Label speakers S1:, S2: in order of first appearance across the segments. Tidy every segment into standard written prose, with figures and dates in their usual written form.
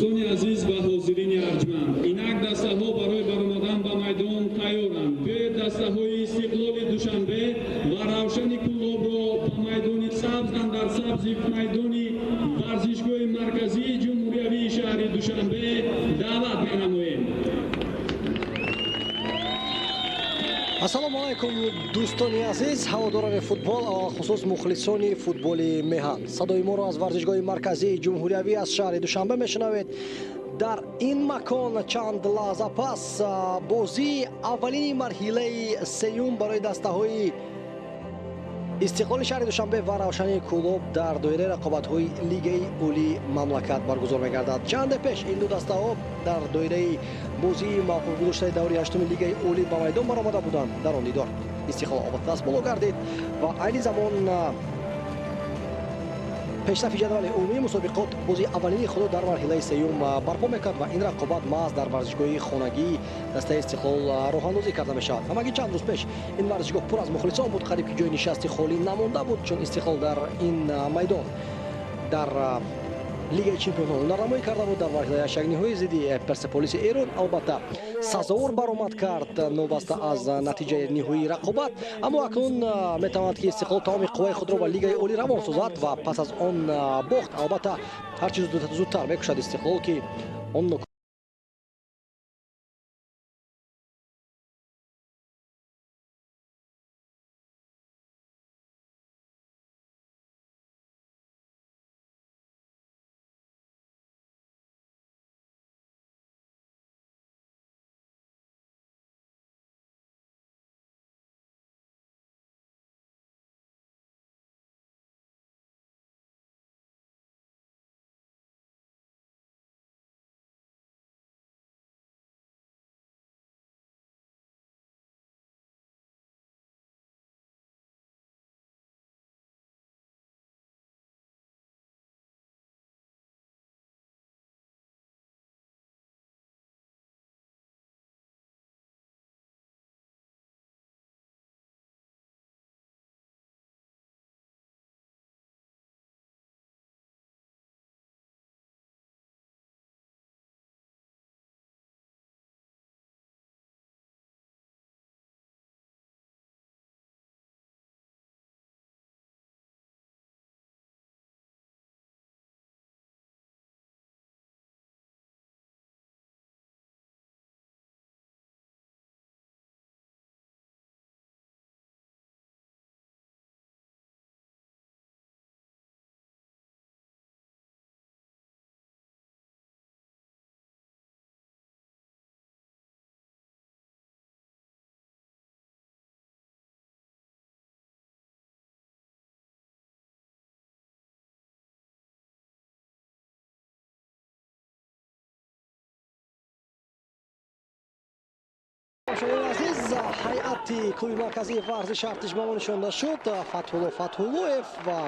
S1: دوستان عزیز و حاضرین ارجمند، اینک دسته‌ها برای برآمدن به میدان تیارند. بیایید دسته‌های استقلال دوشنبه و روشن کلاب را به میدان سبز در سبز میدان ورزشگاه مرکزی جمهوری شهر دوشنبه دعوت می‌نماییم.
S2: ассалому алайкум дӯстони азиз, ҳаводорони футбол ва хусус мухлисони футболи меҳан. Садои моро аз варзишгоҳи марказии ҷумҳуриявӣ аз шаҳри Душанбе мешунавед. дар ин макон чанд лаҳза пас бозии аввалини марҳилаи сеюм барои дастаҳои истиқлоли шаҳри Душанбе ва равшании кулоб дар доираи рақобатҳои лигаи олии мамлакат баргузор мегардад. Чанде пеш ин ду дастаҳо дар доираи бозии мавқуфгузоштаи даври ҳаштуми лигаи олӣ ба майдон баромада буданд. Дар он дидор истиқлол ободдаст боло гардид ва айни замон пешрафи ҷадвали умумии мусобиқот бозии аввалини худро дар марҳилаи сеюм барпо мекард ва ин рақобат маҳз дар варзишгоҳи хонагии дастаи истиқлол роҳандозӣ карда мешавад. Ҳамаги чанд рӯз пеш ин варзишгоҳ пур аз мухлисон буд, қариб ки ҷои нишасти холӣ намонда буд, чун истиқлол дар ин майдон дар лигаи чемпионҳо ҳунарнамоӣ карда буд. Дар марҳилаи яшакниҳои зидди персеполиси эрон албатта сазовор баромад кард новаста аз натиҷаи ниҳоии рақобат. Аммо акнун метавонад ки истиқлол тамоми қувваи худро ба лигаи олӣ равон созад ва пас аз он бохт албатта ҳарчи зудтар мекушад истиқлол ки он азиз ҳайати клуби марказии варзиши артишмамон нишонда шуд. Фатҳулло Фатҳуллоев ва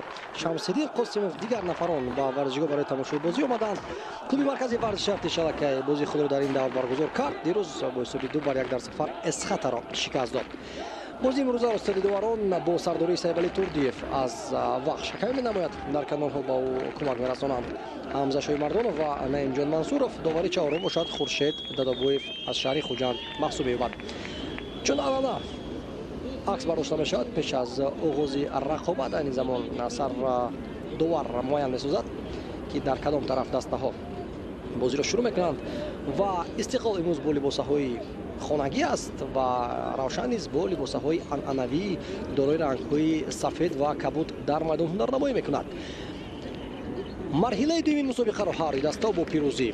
S2: Шамсиддин Қосимов дигар нафарон ба варзишгоҳ барои тамошои бозӣ омаданд. Клуби марказии варзиши артишалакай бозии худро дар ин давр баргузор кард. Дирӯз бо ҳисоби 2-1 дар сафар Эсхатаро шикаст дод. бозии имрӯзаро стадидоварон бо сардории Сайбали Турдиев аз вақт шакавӣ менамояд. Дар канонҳо ба ӯ кӯмак мерасонанд Ҳамза Шоимардонов ва Наимҷон Мансуров. Довари чаҳорум бошад Хуршед Дадобоев аз шаҳри Хуҷанд маҳсуб меёбад. чун анъана акс бардошта мешавад пеш аз оғози рақобат айни замон сардовар муайян месозад ки дар кадом тараф дастаҳо бозиро шурӯъ мекунанд ва истиқлол имрӯз бо либосаҳои хонагӣ аст ва равшан низ бо либосаҳои анъанавӣ дорои рангҳои сафед ва кабуд дар майдон ҳунарнамоӣ мекунад. марҳилаи дуюми мусобиқаро ҳар даста бо пирӯзӣ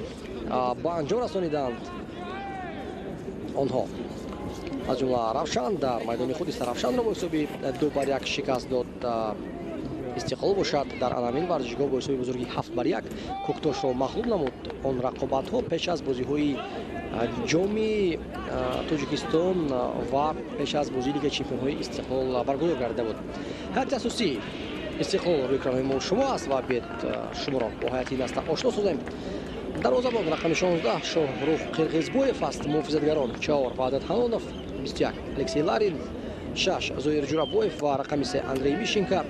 S2: ба анҷом расониданд. онҳо аз ҷумла равшан дар майдони худ иста равшанро бо ҳисоби 2-1 шикаст дод. истиқлол бошад дар анамин варзишгоҳ бо ҳисоби бузурги 7-1 Кӯктошро мағлуб намуд. он рақобатҳо пеш аз бозиҳои ҷоми Тоҷикистон ва пеш аз бозии лигаи чемпионҳои истиқлол баргузор гардида буд. ҳайати асосии истиқлол рӯи экранои мо шумо аст ва бед шуморо бо ҳайати даста ошно созем. дарвозабон рақами 16 Шоҳрух Қирғизбоев аст. муҳофизатгарон 4 Ваҳдат Ҳанонов, 21 Алексей Ларин, 6 Зоир Ҷурабоев ва рақами 3 Андрей Мишенко.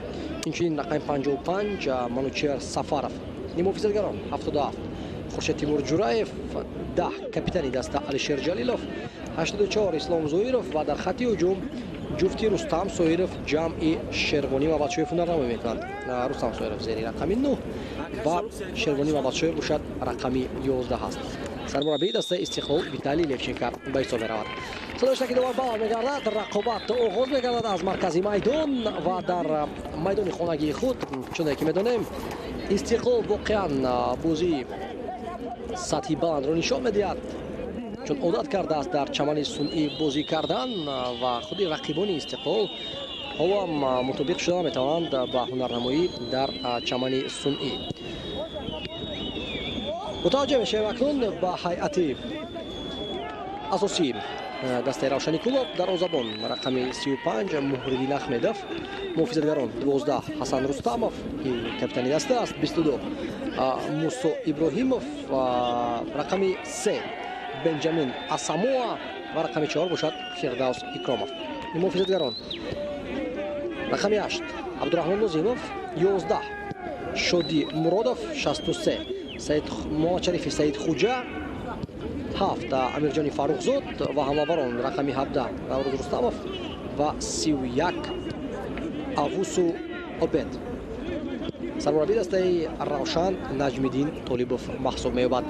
S2: инчунин рақами 55 Манучер Сафаров. муҳофизатгарон 77 خورشید تیمور جوراєв, 10 کاپیتانی دستا алишер ҷалилов, 84 ислом зоиров ва дар хатти ҳуҷум ҷуфти рустам соиров ҷамъи шервонӣ ва бадшоев ҳунарнамоӣ мекунанд. рустам соиров зери рақами 9 ва шервонӣ ва бадшоев бошад рақами 11 аст. сармураббии дастаи Истиқлол Виталий Левченко ба ҳисоб меравад. садоиштаки довар баланд мегардад, рақобат оғоз мегардад аз маркази майдон ва дар майдони хонагии худ. чуне ки медонем, Истиқлол воқеан бозии сатҳи баландро нишон медиҳад, чун одат кардааст дар чамани сунъӣ бозӣ кардан ва худи рақибони Истиқлол ҳоло ҳам мутобиқ шуда метавонанд ба ҳунарнамоӣ дар чамани сунъӣ. мутаваҷҷеҳ мешавем акнун ба ҳайати асосии дастаи Равшани Кулоб. дарвозабон рақами 35 Муҳриддин Ахмедов, муҳофизатгарон 12 Ҳасан Рустамов ки капитани даста аст, 22 Мусо Иброҳимов, рақами 3 Бенҷамин Асамоа ва рақами 4 бошад Фирдавс Икромов. муҳофизатгарон рақами 8 Абдураҳмон Нозимов, 11 Шоди Муродов, 63 Муҳаммадшарифи Саид Хуҷа, 7 Амирҷони Фаррухзод ва ҳамлаварон рақами 17 Наврӯз Рустамов ва 31 Авусу Обед. сармураббии дастаи Равшан Наҷмиддин Толибов маҳсуб меёбад.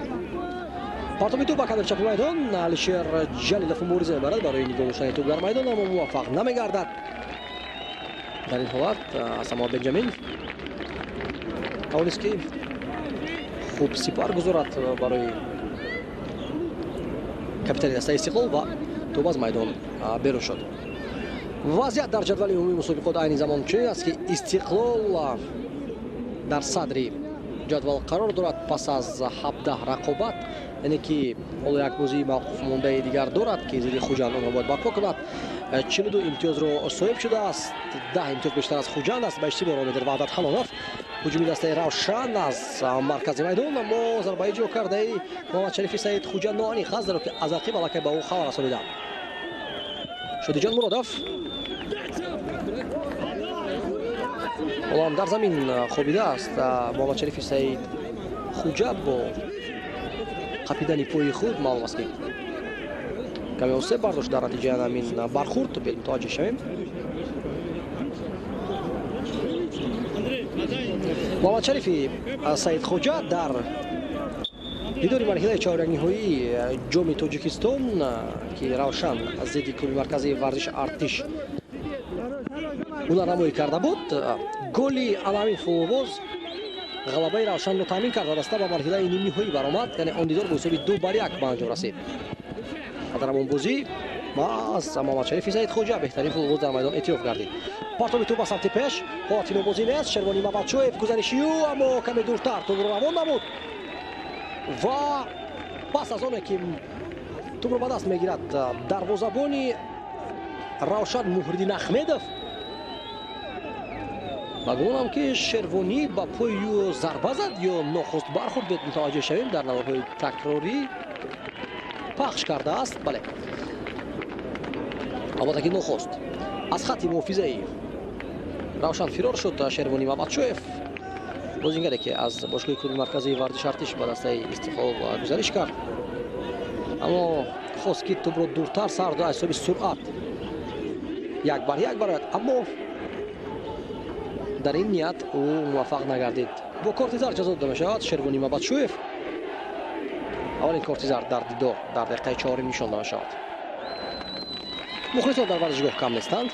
S2: партоби тӯб ба кадр чапи майдон алишер ҷалилов мубориза мебарад барои нигоҳ доштани тӯб дар майдон, аммо муваффақ намегардад. дар ин ҳолат Асамоа Бенҷамин тавонист ки хуб сипар гузорад барои капитани дастаи Истиқлол ва тӯб аз майдон берун шуд. вазъият дар ҷадвали умумии мусобиқот айни замон чунин аст ки Истиқлол дар садри ҷадвал қарор дорад пас аз 17 рақобат, яъне ки ҳоло як бозии мавқуфмондаи дигар дорад ки зидди Хуҷанд онро бояд барпо кунад. 42 имтиёзро соҳиб шудааст, 10 имтиёз бештар аз Хуҷанд аст. ба иштибор омеда Ваҳдат Ҳалонов, ҳуҷуми дастаи Равшан аз маркази майдон, аммо зарбаи ҷо кардаи Муҳаммадшарифи Саид Хуҷа ноаниқ аст, зеро ки аз ақиб аллакай ба ӯ хабар расонида. Шодиҷон Муродов ҳоло ҳам дар замин хобидааст. Муҳаммадшарифи Саид Хуҷа бо қапидани пои худ маълум аст ки каме осеб бардошт дар натиҷаи ҳамин бархурд. бел мутаваҷҷеҳ шавем. муҳаммадшарифи Саид Хуҷа дар дидори марҳилаи чаҳорякниҳоии ҷоми Тоҷикистон ки Равшан зидди клуби марказии варзиш Артиш ҳунарнамоӣ карда буд, голи Аламин Фуловоз ғалабаи Равшанро таъмин карда даста ба марҳилаи нимниҳоӣ баромад, яъне он дидор бо ҳисоби 2-1 ба анҷом расид. дар ҳамон бозӣ аз Муҳаммадшарифи Саид Хуҷа беҳтарин фуловоз дар майдон эътироф гардид. партоби тӯб ба самти пеш, ҳолати бозӣ нест. Шервонӣ Мабадшоев гузаришию, аммо каме дуртар тӯбро равон намуд ва пас аз оне ки тӯбро ба даст мегирад дарвозабони Равшан Муҳриддин Ахмедов, ба гумонам ки Шервонӣ ба пои ё зарба зад ё нохуст бархурд бед мутаваҷҷеҳ шавем. дар навбаҳои такрорӣ пахш кардааст. бале, албатта ки нохуст. аз хатти муҳофизаи Равшан фирор шуд Шервонӣ Мамадшоев, бозингаре ки аз бошгоҳи клуби марказии варзиш Артиш ба дастаи Истиқлол гузариш кард, аммо хост ки тӯбро дуртар сар дод аз ҳисоби суръат 1-1 барояд, аммо дар ин ният ӯ муваффақ нагардид. бо корти зар ҷазо дода мешавад. Шервонӣ Мабадшоев аввалин корти зар дар дидор дар дақиқаи 4 нишон дода мешавад. мухлисон дар варзишгоҳ кам нестанд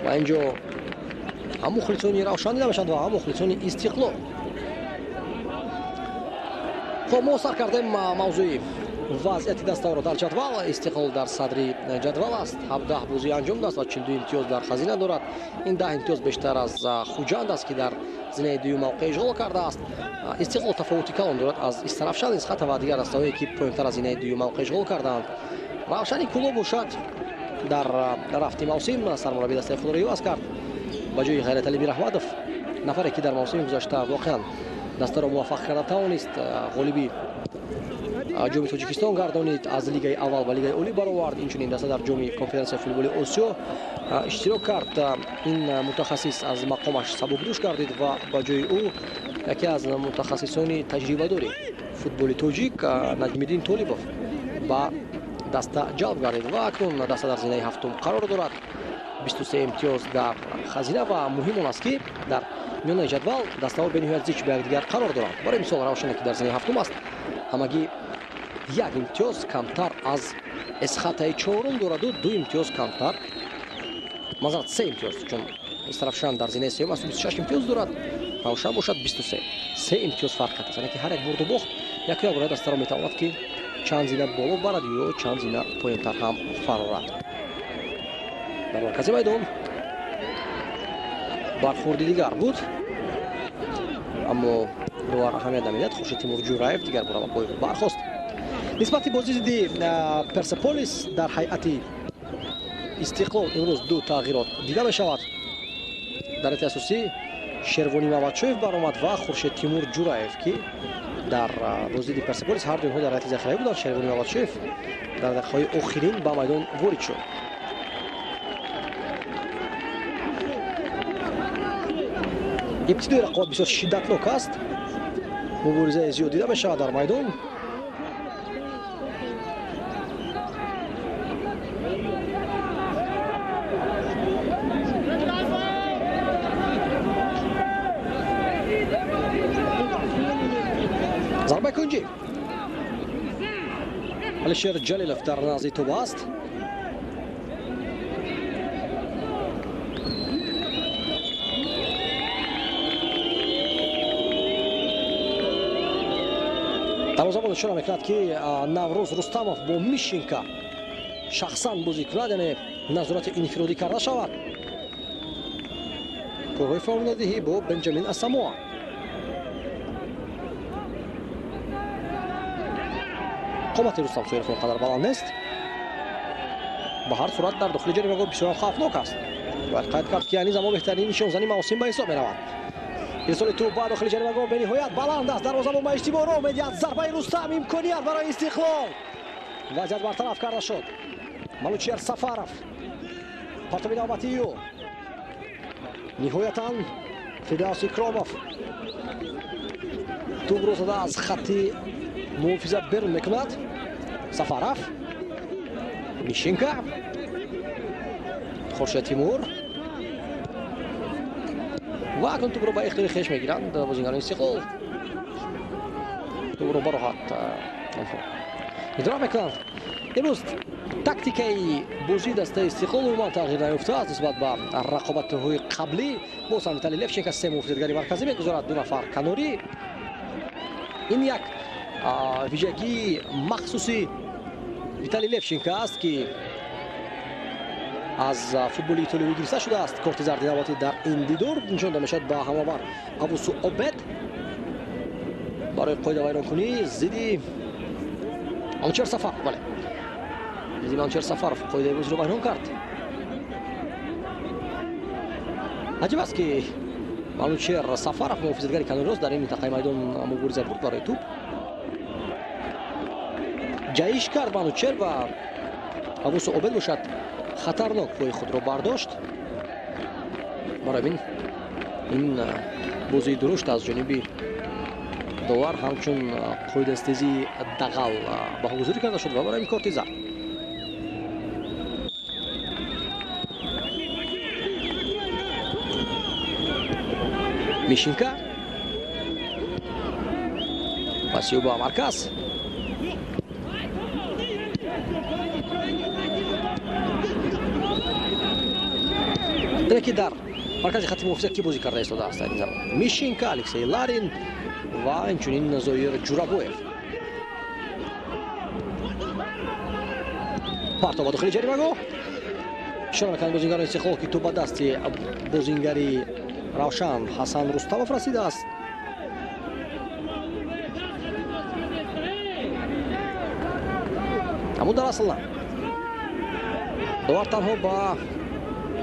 S2: ва ин ҷо ҳам мухлисони Равшан дида мешаванд ва ҳам мухлисони Истиқлол. хоб мо сар кардем мавзӯи вазъияти даставро дар ҷадвал. Истиқлол дар садри ҷадвал аст, 17 бозӣ анҷом даст ва 42 имтиёз дар хазина дорад. ин 10 имтиёз бештар аз Хуҷанд аст ки дар зинаи дуюм мавқеъ ишғол кардааст. Истиқлол тафовути калон дорад аз Истарафшан, Исхата ва дигар даставое ки поинтар аз зинаи дуюм мавқеъ ишғол кардаанд. Равшани Кулоб бошад дар рафти мавсим сармураббии дастаи худро иваз кард ба ҷои Ғайраталӣ Мираҳмадов, нафаре ки дар мавсими гузашта воқеан дастаро муваффақ карда тавонист. ғолиби ҷоми Тоҷикистон гардонид, аз лигаи аввал ба лигаи олӣ баровард. инчунин даста дар ҷоми конференсияи футболи Осиё иштирок кард. ин мутахассис аз мақомаш сабукдӯш гардид ва ба ҷои ӯ яке аз мутахассисони таҷрибадори футболи тоҷик Наҷмиддин Толибов ба даста ҷалб гардид ва акнун даста дар зинаи ҳафтум қарор дорад. 23 имтиёз дар хазина ва муҳим он аст ки дар миёнаи ҷадвал дастаҳо бениҳоят зич ба якдигар қарор доранд. Барои мисол равшане ки дар зинаи ҳафтум аст, ҳамагӣ 1 имтиёз камтар аз эсхатаи чорум дораду 2 имтиёз камтар, мазарат 3 имтиёз, чун Исрафшан дар зинаи сеюм аст 26 имтиёз дорад, Равшан бошад 23. 3 имтиёз фарқ аст, яъне ки ҳар як бурду бохт як дастаро метавонад ки чанд зина боло барад ё чанд зина поинтар ҳам фарорад. Дар маркази майдон бархурди дигар буд, аммо довар аҳамият намедиҳад. Хуршед Тимур Ҷураев дигар бора ба пой бархост. нисбати бозии зидди Персеполис дар ҳайати Истиқлол имрӯз ду тағйирот дида мешавад. дар ҳайати асосӣ Шервони Мамадшоев баромад ва Хуршед Тимур Ҷураев ки дар бозии зидди Персеполис ҳар ду инҳо дар ҳайати захираӣ буданд. Шервони Мамадшоев дар дақиқаҳои охирин ба майдон ворид шуд. ибтидои рақобат бисёр шиддатнок аст. муборизаи зиёд дида мешавад дар майдон. зарбаи кунҷи Алишер Ҷалилов дар назди тӯба аст. дарвозабон ишора мекунад ки Наврӯз Рустамов бо Мишинка шахсан бозӣ кунад, яъне назорати инфиродӣ карда шавад. корҳои фаъолиятдиҳӣ бо Бенҷамин Асамоа. қомати Рустам Соиров он қадар баланд нест. ба ҳар сурат дар дохили ҷаримагоҳ бисёр хавфнок аст. бояд қайд кард ки ҳанӯз ҳамо беҳтарин нишонзанӣ маосим ба ҳисоб меравад. ирсоли тӯб ба дохили ҷаримагоҳ бениҳоят баланд аст. дарвозабон ба иштибоҳ роҳ медиҳад. зарбаи Рустам имконият барои Истиқлол. вазъият бартараф карда шуд. Малучер Сафаров партоби навбатии ӯ. ниҳоятан Фидиас Икромов тӯбро зада аз хатти муҳофизат берун мекунад. Сафаров, Мишинка, Хуршед Тимур ва акнун тӯбро ба ихтиёри хеш мегиранд бозингарони Истиқлол. тӯбро ба роҳат идора мекунанд. имрӯз тактикаи бозии дастаи Истиқлол умуман тағйир наёфтааст нисбат ба рақобатҳои қаблӣ. боз ҳам Виталий Левченко се муҳофизатгари марказӣ мегузорад, ду нафар канорӣ. ин як виҷагии махсуси Виталий Левченко аст ки аз футболи итолиёвӣ гирифта шудааст. корти зарди навбатӣ дар ин дидор нишонда мешавад ба ҳамовар Авусу Обед барои қоида вайронкунӣ зидди Манучер Сафаров. бале зидди Манучер Сафаров қоидаи бозиро вайрон кард. аҷиб аст ки Манучер Сафаров муҳофизатгари канорирост дар ин минтақаи майдон мубориза бурд барои тӯб. ҷаиш кард Манучер ва Авусу Обед бошад хатарнок пои худро бардошт. барои ин бозии дурушт аз ҷониби довар ҳамчун қоидастезии дағал баҳогузорӣ карда шуд ва барои ин корти зард. Мишинка пасиё ба марказ. дене ки дар маркази хатти муҳофизат ки бозӣ карда истодааст ин замон Мишинка, Алексей Ларин ва инчунин Зоир Ҷурабоев. партов ба дохили ҷаримагоҳ ишора мекунад бозингарони Истиқлол ки тӯб ба дасти бозингари Равшан Ҳасан Рустамов расидааст. аммо дар асл на довар танҳо ба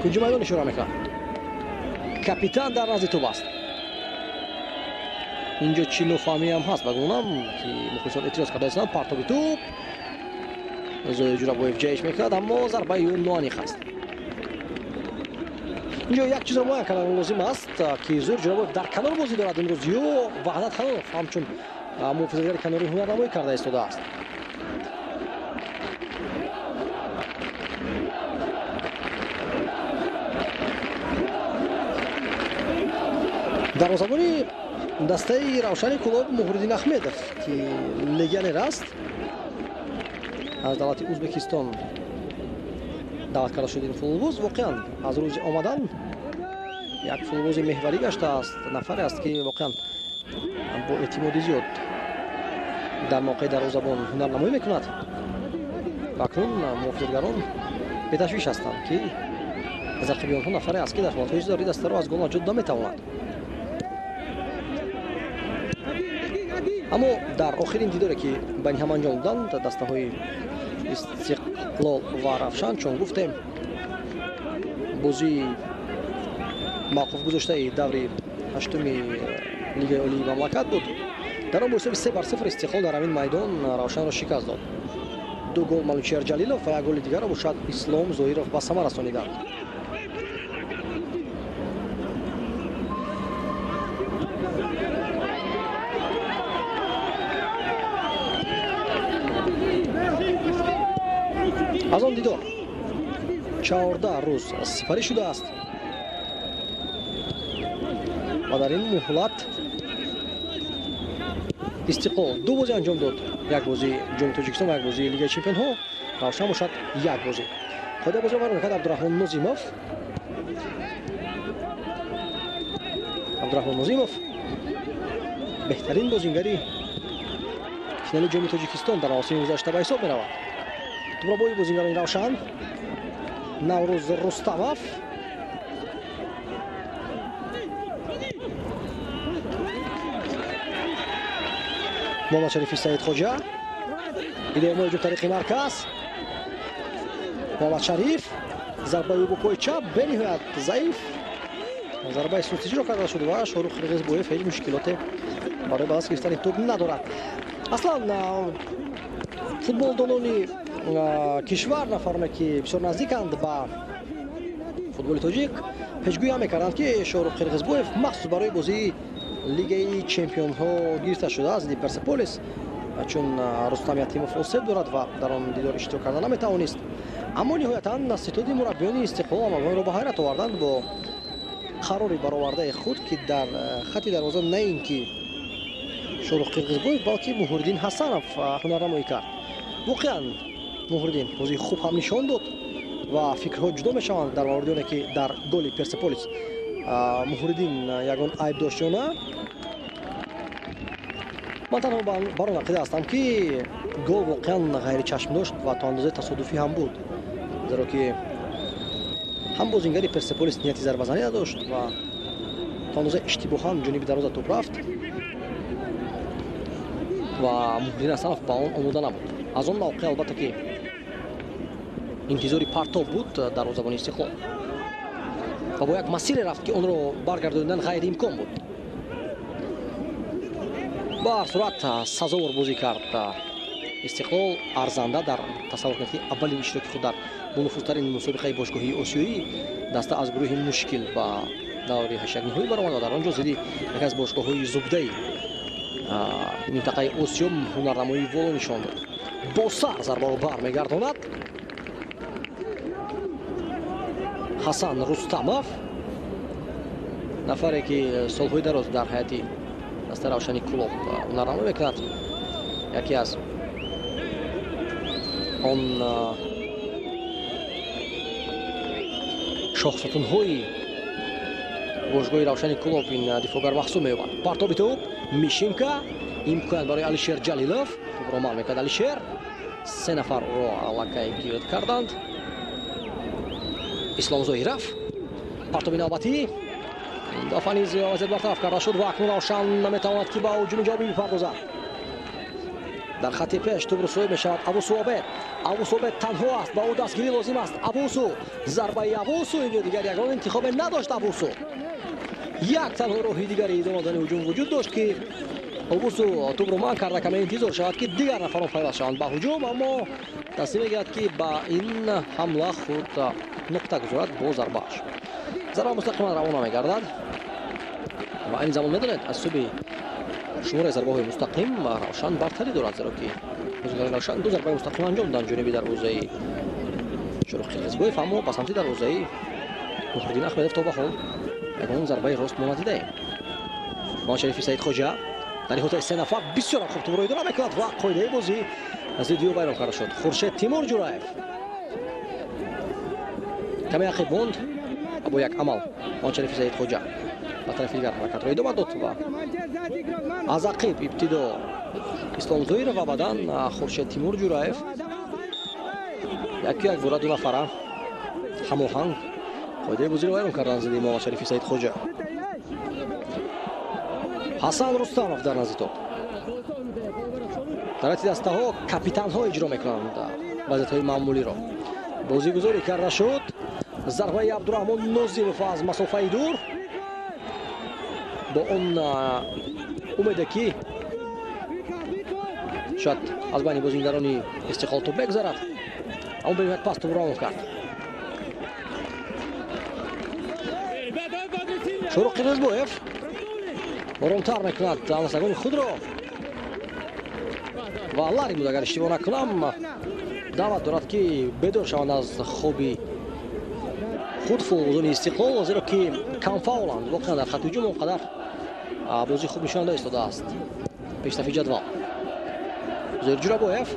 S2: кунҷи майдон ишора мекунад. капитан дар назди тӯб аст. инҷо чӣ нофаҳмиам ҳаст ба гумонам ки мухлисон эътироз карда истанд. партоби тӯб Зоир Ҷурабоев ҷаиш мекунад, аммо зарбаи ӯ ноаниқ аст. اینجا یک چیز معین کردن لازم است که زور جناب در کنار بازی دارد امروز یا وحدت خانوف همچون محافظه‌گر کناری هنرنمایی کرده ایستاده است. дарвозабони дастаи равшани кулоб муҳриддин ахмедов ки легионер аст аз давлати ӯзбекистон даъват карда шудин футболбоз воқеан аз рӯзи омадан як футболбози меҳварӣ гаштааст. нафаре аст ки воқеан бо эътимоди зиёд дар мавқеи дарвозабон ҳунарнамоӣ мекунад. акнун муҳофизатгарон беташвиш ҳастанд ки аз рақиби онҳо нафаре аст ки дар ҳолатҳои зарурӣ дастаро аз гол наҷот дода метавонад. аммо дар охирин дидоре ки байни ҳам анҷом доданд дастаҳои истиқлол ва равшан чун гуфтем бозии мавқуф гузоштаи даври ҳаштуми лигаи олии мамлакат буд. дар он бо ҳисоби 3-0 истиқлол дар ҳамин майдон равшанро шикаст дод. ду гол малучияр ҷалилов ва як голи дигарро бошад ислом зоиров ба самар расониданд. аз он дидор 14 рӯз сипарӣ шудааст ва дар ин муҳлат истиқлол ду бозӣ анҷом дод. як бозии ҷоми тоҷикистон ва як бозии лигаи чемпионҳо. равшан бошад як бозӣ. қоида бозиро вайрон кард абдураҳмон нозимов. абдураҳмон нозимов беҳтарин бозингари финали ҷоми тоҷикистон дар мавсими гузашта ба ҳисоб меравад. тубробои бозингарони равшан наврӯз рустамов محمد شریفی سعید خوجا ایده موجب طریقی مرکز محمد شریف ضربه او پای چپ بنهایت ضعیف ضربه استراتژی رو کرده شده و شاروخ قرغزبویف هیچ مشکلات برای باز گرفتن توپ ندارد. اصلا футболдонони кишвар нафарме ки бисёр наздиканд ба футболи тоҷик пешгӯӣ ҳам мекарданд ки шорух қирғизбоев махсус барои бозии лигаи чемпионҳо гирифта шудааст зидди персеполис чун рустам ятимов осеб дорад ва дар он дидор иштирок карда наметавонист. аммо ниҳоятан ситоди мураббиёни истиқлол ҳамагонро ба ҳайрат оварданд бо қарори баровардаи худ ки дар хати дарвоза на ин ки шорух қирғизбоев балки муҳриддин ҳасанов ҳунарнамоӣ кард. воқеан муҳриддин бозии хуб ҳам нишон дод ва фикрҳо ҷудо мешаванд дар мавриди оне ки дар голи персеполис муҳриддин ягон айб дошт ё на. ман танҳо бар он ақида ҳастам ки гол воқеан ғайричашм дошт ва то андозаи тасодуфӣ ҳам буд, зеро ки ҳам бозингари персеполис нияти зарбазанӣ надошт ва то андозаи иштибоҳан ҷониби дароза топ рафт ва муҳриддин ҳасанов ба он омода набуд. аз он мавқеъ албатта ки интизори партоб буд дарвозабони истиқлол ва бо як масире рафт ки онро баргардонидан ғайриимкон буд. ба ҳар сурат сазовор бозӣ кард истиқлол арзанда дар тасаввурнати аввалин иштироки худ дар бонуфузтарин мусобиқаи бошгоҳии осиёӣ даста аз гурӯҳи мушкил ба даври ҳаштагниҳоӣ баромад ва дар он ҷо зидди яке аз бошгоҳҳои зубдаи минтақаи осиё ҳунарнамоӣ воло нишон дод. бо сар зарбаро бармегардонад ҳасан рустамов, нафаре ки солҳои дароз дар ҳайати дастаи равшани кулоб ҳунарнамоӣ мекунад. яке аз он шохсатунҳои бошгоҳи равшани кулоб ин дифоъгар маҳсуб меёбад. партоби тӯб мишинка имконият барои алишер ҷалилов. тӯбро ман мекард алишер. се нафарро аллакай гирд карданд. ислом зоиров партоби навбатӣ дафъа низ вазият бартараф карда шуд ва акнун равшан наметавонад ки ба ҳуҷуми ҷавобӣ бипардозад. дар хати пеш тӯбро соҳиб мешавад абусу обед. абусу обед танҳо аст, ба ӯ дастгирӣ лозим аст. абусу зарбаи абусу инҷо дигар ягон интихобе надошт. абусу як танҳо роҳи дигари идома додани ҳуҷум вуҷуд дошт ки абусу тӯбро манъ карда каме интизор шавад ки дигар нафарон пайваст шаванд ба ҳуҷум, аммо тасдим мегирад ки ба ин ҳамла худ нуқта гузорад бо зарбааш. зарба мустақиман равона мегардад ва ин замон медонед аз субҳи шумораи зарбаҳои мустақим равшан бартарӣ дорад, зеро ки бозигарони равшан ду зарбаи мустақим анҷом доданд ҷониби дарвозаи шӯрух қирғизгоев, аммо ба самти дарвозаи мухриддин ахмедов то ба ҳол ягон зарбаи рост мо надидаем. Муҳаммадшарифи Саидхоҷа дар иҳотаи се нафар бисёр хуб тӯбро идора мекунад ва қоидаи бозӣ аз дидиё байрон карда шуд. Хуршед Тимур Ҷураев каме ақиб монд бо як амал. Муҳаммадшарифи Саидхоҷа ба тарафи дигар ҳаракатро идома дод ва аз ақиб ибтидо Ислом Зоиров ва баъдан Хуршед Тимур Ҷураев як бора ду нафара ҳамоҳанг қоидаи бозиро байрон карданд зидди Муҳаммадшарифи Саидхоҷа. Ҳасан Рустамов дар назди топ. дар ҳайати дастаҳо капитанҳо иҷро мекунанд вазъиятҳои маъмулиро. Бозигузорӣ карда шуд. Зарбаи Абдураҳмон Нозимов аз масофаи дур бо он умеде ки шояд аз байни бозингарони Истиқлол топ мегузарад. аммо бинем як пас тӯбро равон кард. Шӯрух Қирғизбоев оромтар мекунад ҳамсагони худро ва лари буд, агар иштибоҳ накунам даъват дорад ки бедор шаванд аз хоби худ футболбозони Истиқлол, зеро ки камфауланд. воқеан дар хатти ҳуҷум он қадар бозӣ хуб нишонда истодааст. пешрафи ҷадвал Зоир Ҷурабоев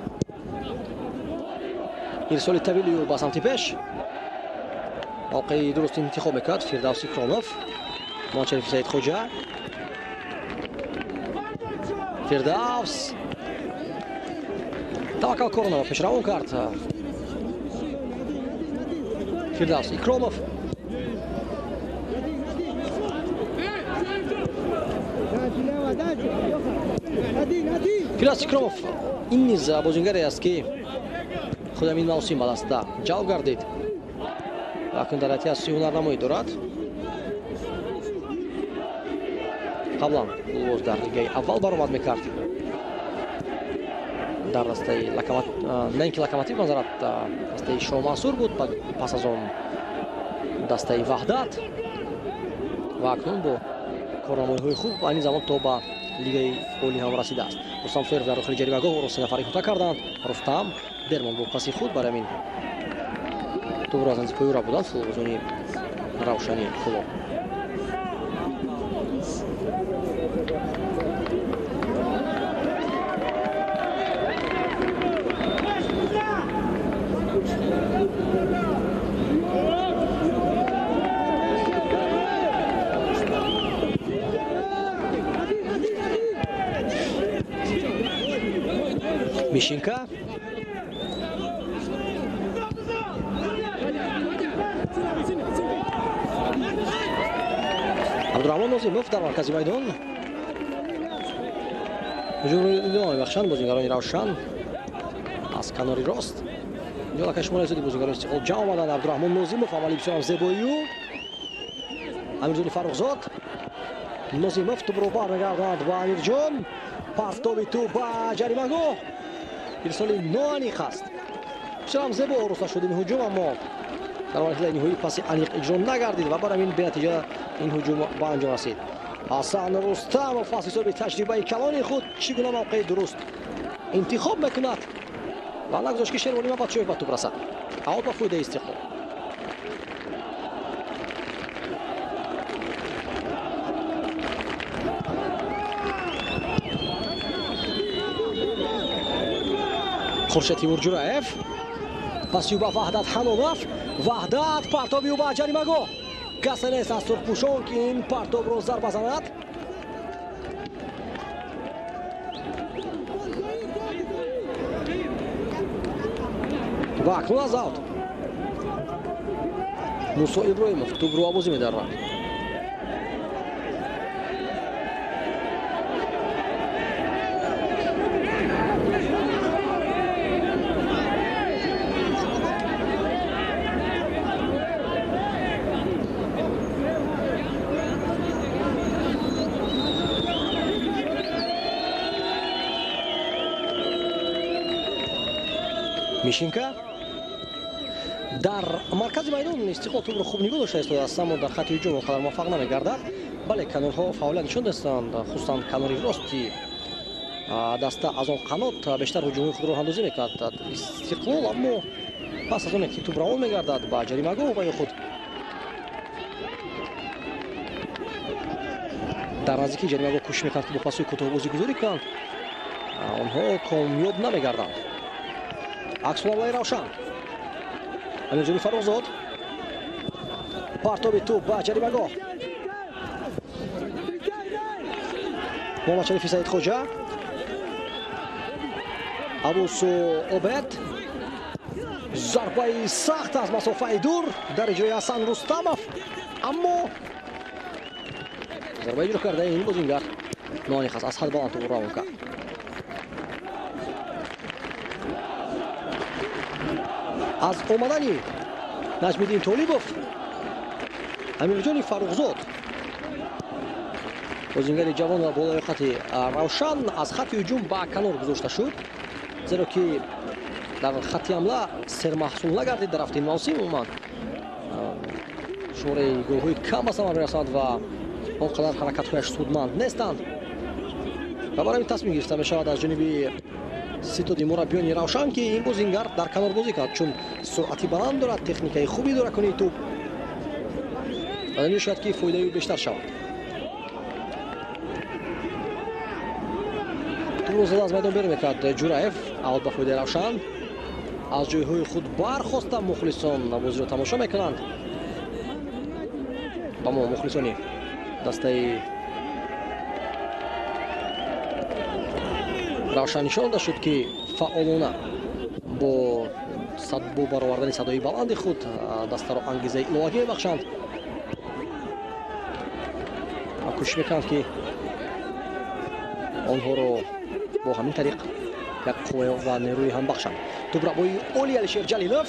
S2: ирсоли тавилию ба самти пеш. воқеи дуруст интихоб мекард Фирдавс Икромов. Муҳаммадшарифи Саидхоҷа Фирдавс Таваккал Коронова пешравон кард. Фирдавс Икромов Фирдавс Икромов ин низ бозингаре аст ки худ амин Маусим ба даста ҷалб гардид. акнун дар ҳайати асосии ҳунарнамоӣ дорад. қаблан гулбоз дар лигаи аввал баромад мекард. дар дастаи не ин ки Локомотив назарат, дастаи Шоҳмансур буд, пас аз он дастаи Ваҳдат ва акнун бо корнамоиҳои хуб айни замон то ба лигаи олӣ ҳам расидааст. Рустам Соиров дар дохили ҷаримагоҳ се нафар иҳота карданд. Рустам Дермон бо паси худ барои амин тӯбро аз назикои ӯ буданд футболбозони Равшани Фулон. Мишинка Абдураҳмон Нозимов дар маркази майдон ҳуҷумро идома мебахшанд бозингарони Равшан аз канори рост. инҷо лакаи шумораи зуди бозингарони Истиқлол ҷамъ омаданд. Абдураҳмон Нозимов амали бисёрам зебоию. Амирҷони Фаррухзод Нозимов тӯбро бармегардонад ба Амирҷон. Партоби тӯб ба ҷаримагоҳ. ирсоли ноаниқ аст. бисёрам зебо оруста шуд ин ҳуҷум, аммо дар марҳилаи ниҳоӣ паси аниқ иҷро нагардид ва бар ҳамин бенатиҷа ин ҳуҷум ба анҷом расид. Ҳасан Рустамов аз ҳисоби таҷрибаи калони худ чӣ гуна мавқеи дуруст интихоб мекунад ва нагузошт ки Шервони Мамбатшоев ба тӯб расад. аут ба фоидаи Истиқлол. Хуршед Тимур Ҷураев пасию ба Ваҳдат Ҳанонов. Ваҳдат партобиу ба ҷаримагоҳ. касе нест аз сурхпӯшон ки ин партобро зарба занад. ва акнун аз аут Мусо Иброимов тӯбро овозӣ медарад. Мишинка дар маркази майдон Истиқлол тӯбро хуб нигоҳ дошта истодааст, аммо дар хатти ҳуҷум онқадар муваффақ намегардад. бале канорҳо фаъолият нишон дастанд, хусусан канори рости даста аз он қанот бештар ҳуҷумҳои худро раҳандозӣ мекард Истиқлол, аммо пас аз оне ки тӯб равон мегардад ба ҷаримагоҳ ва ё худ дар наздикии ҷаримагоҳ кӯшиш мекард ки бо пасҳои кӯтоҳбозӣ гузорӣ кунанд, онҳо комёб намегарданд. аксҳамлаи равшан амирҷони фаррухзод, партоби тӯб ба ҷаримагоҳ, муҳаммадшарифи саидхоҷа, абусу обед, зарбаи сахт аз масофаи дур дар иҷрои ҳасан рустамов, аммо зарба иҷро кардаи ин бозингар нониқ аст, аз ҳад баланд тӯбро равон кард. аз омадани наҷмиддин толибов амирҷони фаррухзод, бозингари ҷавон ва болоиқати равшан аз хатти ҳуҷум ба канор гузошта шуд, зеро ки дар хатти ҳамла сермаҳсул нагардид дар ҳафтаи мавсим. умуман шумораи голҳои кам ба самар мерасад ва он қадар ҳаракатҳояш судманд нестанд ва барои ин тасмим гирифта мешавад аз ҷониби ситоди мураббиёни равшан ки ин бозингар дар канор бозӣ кунад, чун суръати баланд дорад, техникаи хуби дуракунии тӯб ва мешавад ки фоидаи ӯ бештар шавад. тӯбро зада аз майдон берун мекард ҷураев, аввал ба фоидаи равшан, аз ҷойҳои худ бархоста мухлисон бозиро тамошо мекунанд. ба мо мухлисони дастаи равшан нишон дода шуд ки фаъолона бо баровардани садои баланди худ дастаро ангизаи иловагӣ мебахшанд ва кӯшиш мекунанд ки онҳоро бо ҳамин тариқ як қувва ва нерӯи ҳам бахшанд. тӯбрабои оли Алишер Ҷалилов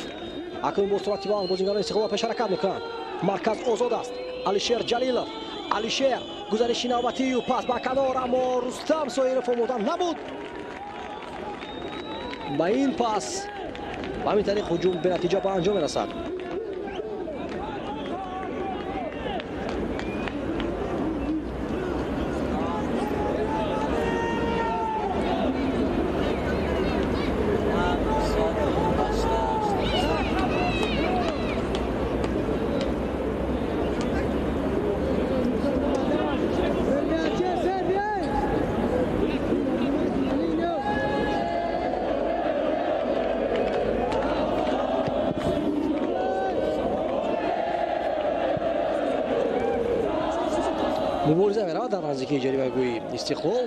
S2: акнун бо суръати баланд бозингарони Истиқлол пешҳаракат мекунанд. Марказ озод аст. Алишер Ҷалилов, Алишер гузариши навбатию пас ба канор, аммо Рустам Соиров омода набуд. ба ин пас ба ҳамин тариқ ҳуҷум бенатиҷа ба анҷом мерасад. мубориза меравад дар наздикии ҷаримагоҳи Истиқлол.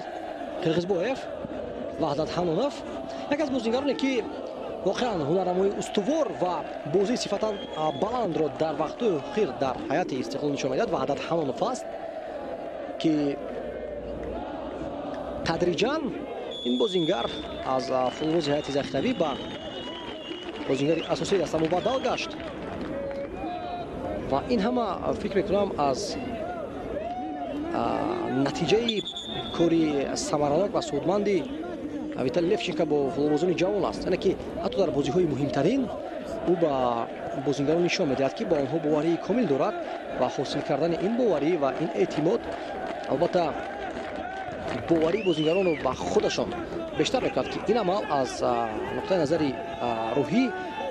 S2: Қирғизбоев, Ваҳдат Ҳанонов як аз бозингароне ки воқеан ҳунарамои устувор ва бозии сифатан баландро дар вақтҳои охир дар ҳайати Истиқлол нишон медиҳад. Ваҳдат Ҳанонов аст ки тадриҷан ин бозингар аз футболбози ҳайати захиравӣ ба бозингари асосии даста мубаддал гашт ва ин ҳама фикр мекунам аз натиҷаи кори самаранок ва судманди Виталий Левченко бо футболбозони ҷавон аст. яъне ки ҳатто дар бозиҳои муҳимтарин ӯ ба бозингарон нишон медиҳад ки ба онҳо боварии комил дорад ва ҳосил кардани ин боварӣ ва ин эътимод албатта боварии бозингаронро ба худашон бештар мекунад ки ин амал аз нуқтаи назари рӯҳӣ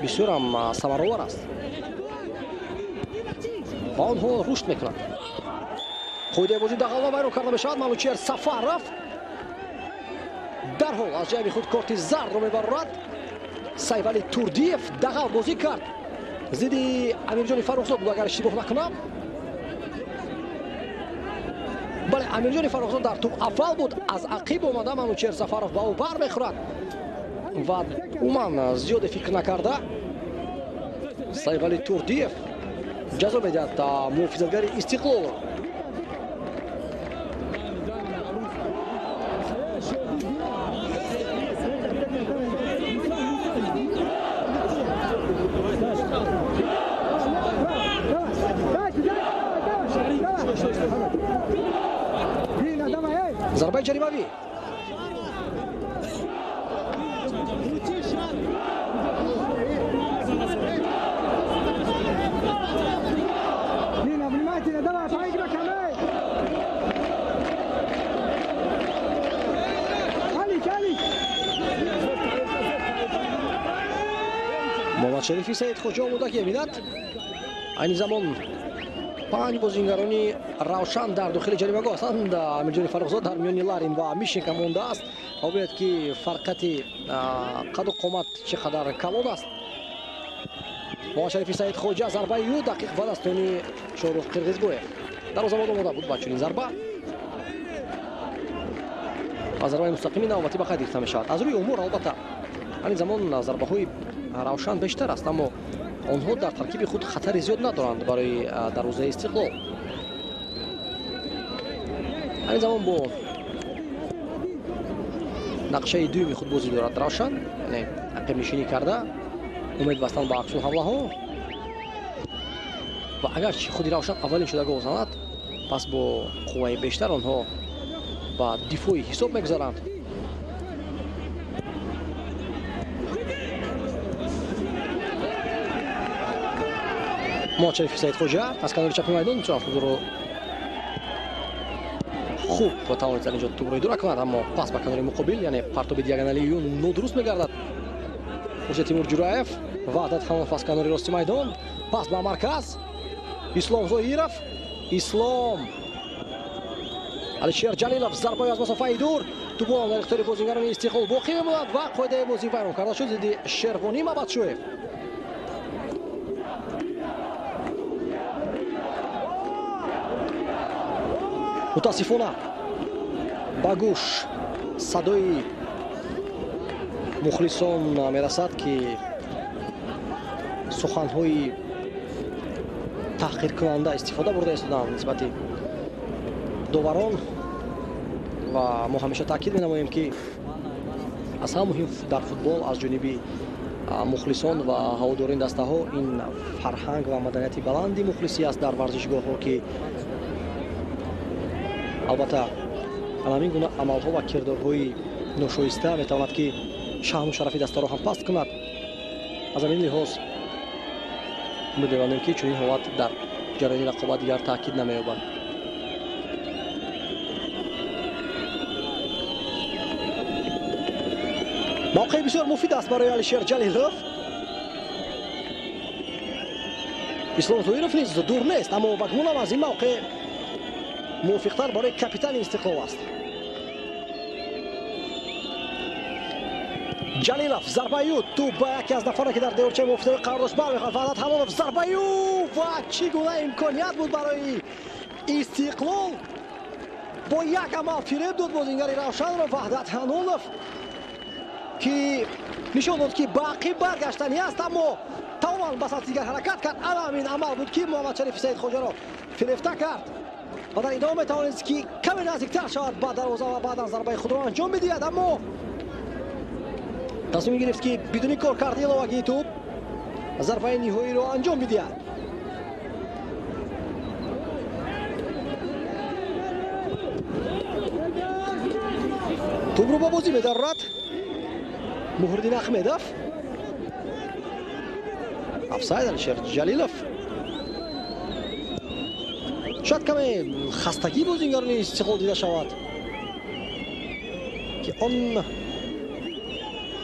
S2: бисёрам самаровар аст ва онҳо рушд мекунанд. қоидаи бозӣ дағалва байрон карда мешавад. Манучер Сафаров дарҳол аз ҷайби худ корти зардро мебарорад. Сайвали Турдиев дағал бозӣ кард зидди Амирҷони Фаррухзод буд, агар иштибоҳ накунам. бале, Амирҷони Фаррухзод дар тӯб аввал буд, аз ақиб омада Манучер Сафаров ба ӯ бар мехӯрад ва умуман зиёде фикр накарда Сайвали Турдиев ҷазо медиҳад муҳофизатгари Истиқлол. зарбаи ҷаримавӣ محمد شریفی سعیدخوجа омода ки мебинад айни замон 5 бозингарони равшан дар дохили ҷаримагоҳ ҳастанд. амирҷони фаррухзод дар миёни ларин ва мишенка мондааст. мебинед ки фарқати қаду қомат чӣ қадар калон аст. محمد شریفی سعیدخوجа зарбаи ӯ дақиқ ба дастони шорух қирғизбоев. дарозабод омода буд ба чунин зарба. зарбаи мустақими навбатӣ ба қайд гирифта мешавад. аз рӯи умур албатта айни замон зарбаҳои равшан бештар аст, аммо онҳо дар таркиби худ хатари зиёд надоранд барои дарвозаи истиқлол. айни замон бо нақшаи дуюми худ бозӣ дорад равшан, яъне ақибнишинӣ карда умед бастан ба аксу ҳамлаҳо ва агарчи худи равшан аввалин шуда гол занад, пас бо қувваи бештар онҳо ба дифои ҳисоб мегузаранд. محمد شریفی سعیدخوجа аз канори чапи майдон метавонад худро хуб ба тавонид дар инҷо тӯбро идора кунад, аммо пас ба канори муқобил, яъне партоби диагоналии ӯ нодуруст мегардад. хуршед тимур ҷураев ваҳдат хамонов аз канори рости майдон, пас ба марказ ислом зоиров, ислом алишер ҷалилов, зарбаи аз масофаи дур, тӯбон дар ихтиёри бозингарони истиқлол боқӣ мемонад ва қоидаи бозӣ вайрон карда шуд зидди шервонӣ мабадшӯев. мутаассифона ба гӯш садои мухлисон мерасад ки суханҳои таҳқиркунанда истифода бурда истоданд нисбати доварон ва мо ҳамеша таъкид менамоем ки аз ҳама муҳим дар футбол аз ҷониби мухлисон ва ҳаводорини дастаҳо ин фарҳанг ва маданияти баланди мухлисӣ аст дар варзишгоҳҳо ки албатта ҳамин гуна амалҳо ва кирдорҳои ношоиста метавонад ки шаъну шарафи дастаро ҳам паст кунад. аз ҳамин лиҳоз умед мебандем ки чунин ҳолат дар ҷараёни рақобат дигар таъкид намеёбад. мавқеи бисёр муфид аст барои алишер ҷалилов. ислом зоиров низ дур нест, аммо ба гумонам аз ин мавқеъ мувофиқтар барои капитани истиқлол аст. ҷалилов зарбаи ӯ тӯб ба яке аз нафаре ки дар деворчаи муофизаи қарор дошт бармехоҳад. ваҳдат ҳамонов зарбаи ӯ ва чӣ гуна имконият буд барои истиқлол. бо як амал фиреб дод бозингари равшанро ваҳдат ҳамонов ки нишон дод ки ба ақиб баргаштанӣ аст, аммо тамоман ба сатҳи дигар ҳаракат кард. ана ҳамин амал буд ки муҳаммад шарифи саидхоҷаро фирефта кард ва дар идома метавонист ки каме наздиктар шавад ба дарвоза ва баъдан зарбаи худро анҷом бидиҳад, аммо тасмим гирифт ки бидуни кор карди иловагии тӯб зарбаи ниҳоиро анҷом бидиҳад. тӯбро ба бозӣ медарорад муҳриддин ахмедов. офсайд алишер ҷалилов. шояд каме хастагӣ бозингарони истиқлол дида шавад ки он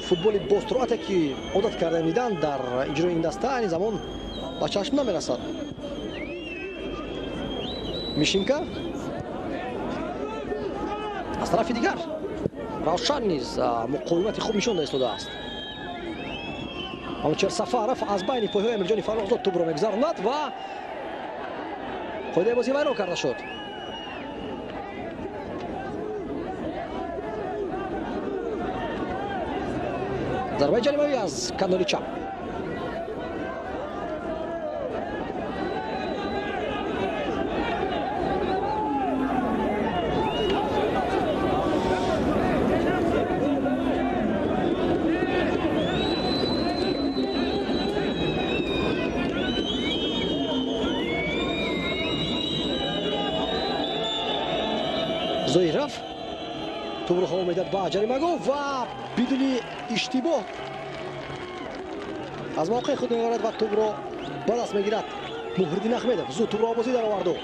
S2: футболи босуроате ки одат карда мидиҳанд дар иҷрои ин даста айни замон ба чашм намерасад. мишинка аз тарафи дигар равшан низ муқовимати хуб нишон дода истодааст. ҳамчер сафаров аз байни пойҳои амирҷони фаррухзод тӯбро мегузаронад ва қоидаи бозӣ вайрон карда шуд. зарбаи ҷаримавӣ аз канори чап. зоиров тӯбро ҳаво медиҳад ба ҷаримагоҳ ва бидуни иштибоҳ аз мавқеъ худ мебарад ва тӯбро ба даст мегирад муҳриддин ахмедов. зуд тӯбро ба бозӣ дароварду.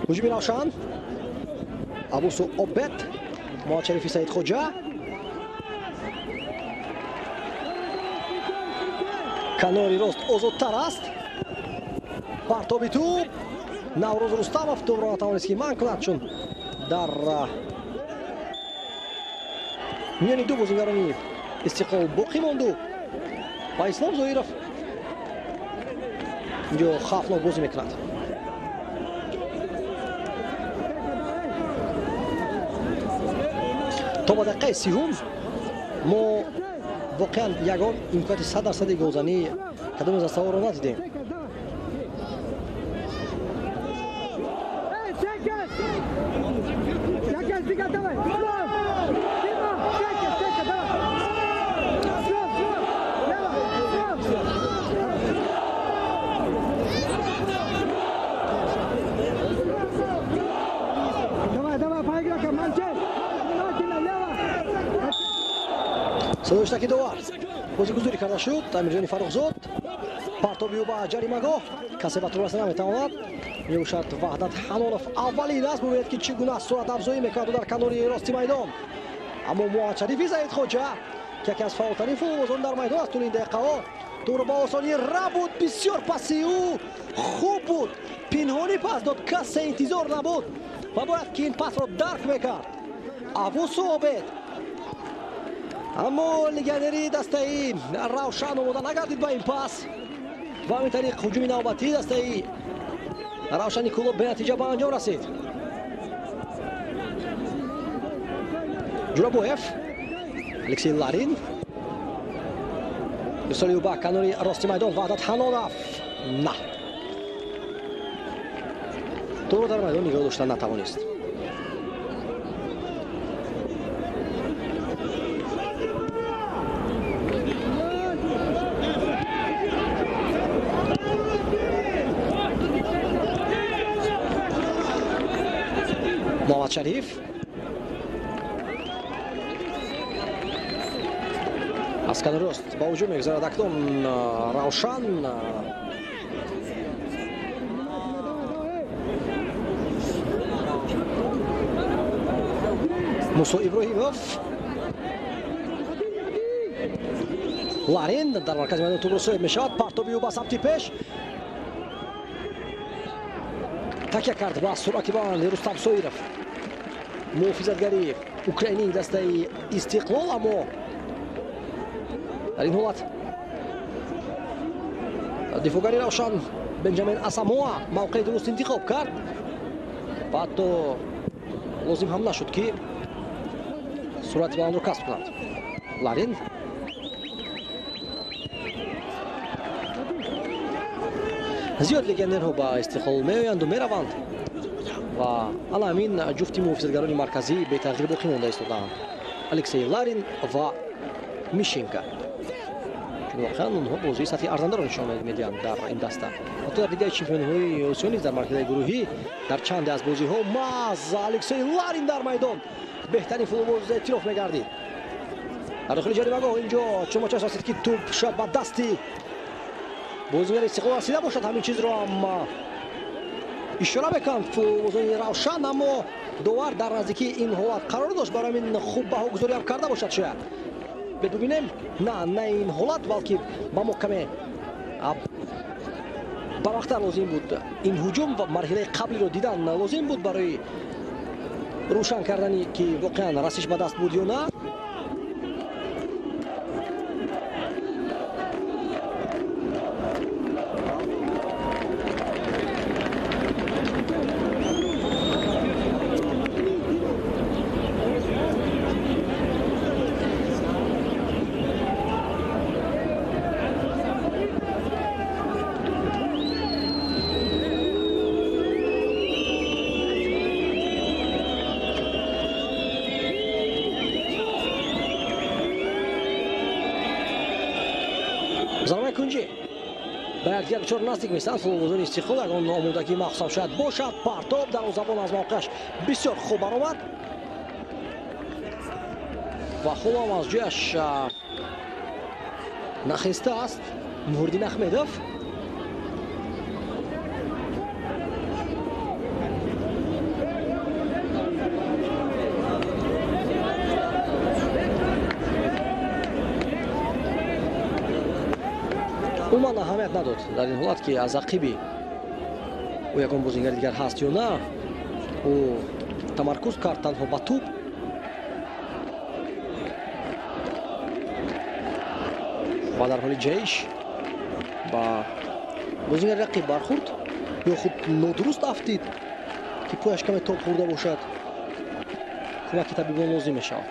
S2: ҳуҷуми равшан абусу обед محمد شریفی سعیدخوجа канори рост озодтар аст. партоби туп Наврӯз Рустамов тӯбро натавонист ки манъ кунад, чун дар миёни ду бозигарони Истиқлол боқӣ монду ва Ислом Зоиров инҷо хавфнок бозӣ мекунад. то ба дақиқаи сеҳум мо воқеан ягон имкони 100% голзанӣ кадоме аз заставоро надидем. садоиштаки довар бозигузорӣ карда шуд. Амирҷони Фаррухзод партоби ӯ ба ҷаримагоҳ касе ба тураса наметавонад. мебошад Ваҳдат Ҳанонов аввалин аст. мебинед ки чӣ гуна суръатафзоӣ мекунад дар канори рости майдон. аммо Муҳаммад Шарифи Заидхоҷа ки яке аз фаъолтарин футболбозон дар майдон аст тӯли ин дақиқаҳо тӯбро ба осонӣ рабуд. бисёр паси ӯ хуб буд. пинҳонӣ пас дод, касе интизор набуд ва бояд ки ин пасро дарк мекард Авусу Обед. аммо легионери дастаи Равшан омода нагардид ба ин пас ва ҳамин тариқ ҳуҷуми навбатии дастаи Равшани Кулоб бенатиҷа ба анҷом расид. Ҷурабоев, Алексей Ларин ирсоли ӯ ба канори рости майдон. Ваҳдат Ҳанонов на тӯбро дар майдон нигоҳ дошта натавонист. Муҳаммад Шариф аз канори рост ба ҳуҷум мегузарад. акнун Равшан Мусо Иброҳимов Ларин дар маркази майдон тӯбро соҳиб мешавад. партоби ӯ ба самти пеш такя кард ба суръати баланди Рустам Соиров. муҳофизатгари украинии дастаи Истиқлол, аммо дар ин ҳолат дифоъгари Равшан Бенҷамин Асамоа мавқеи дуруст интихоб кард ва ҳатто лозим ҳам нашуд ки суръати баландро касб кунад. Ларин зиёд легионерҳо ба Истиқлол меоянду мераванд ва ана ҳамин ҷуфти муҳофизатгарони марказӣ бетағйир боқӣ монда истодаанд. Алексей Ларин ва Мишенко. чун воқеан онҳо бозии сатҳи арзандаро нишон медиҳанд дар ин даста. ҳатто дар Лигаи Чемпионҳои Осиё низ дар марҳилаи гурӯҳӣ дар чанде аз бозиҳо маҳз Алексей Ларин дар майдон беҳтарин футболбоз эътироф мегардид. дар дохили ҷаримагоҳ инҷо чумачаш расид ки туп шояд ба дасти бозигари Истиқлол расида бошад. ҳамин чизро ҳам ишора мекунанд футболбозони Равшан, аммо довар дар наздикии ин ҳолат қарор дошт. барои ҳамин хуб баҳогузорӣ ҳам карда бошад шояд. бибинем на ин ҳолат, балки ба мо каме барвақттар лозим буд ин ҳуҷум ва марҳилаи қаблиро дидан лозим буд барои рӯшан кардани ки воқеан расиш ба даст буд ё на. зарбаи кунҷӣ ба якдигар бичор наздик мешаванд. футболбозони Истиқлол ягон омодагӣ махсусам шояд бошад. партоб дарвозабон аз мавқеаш бисёр хуб баромад ва ҳоло ҳам аз ҷояш нахеста аст Муҳриддин Ахмедов. умуман аҳамият надод дар ин ҳолат ки аз ақиби ӯ ягон бозингари дигар ҳаст ё на. ӯ тамаркуз кард танҳо ба тӯб. ва дар ҳоли ҷаиш ба бозингари рақиб бархӯрд ё худ нодуруст афтид ки пояш каме тоб хӯрда бошад. кӯмаки табибон лозим мешавад.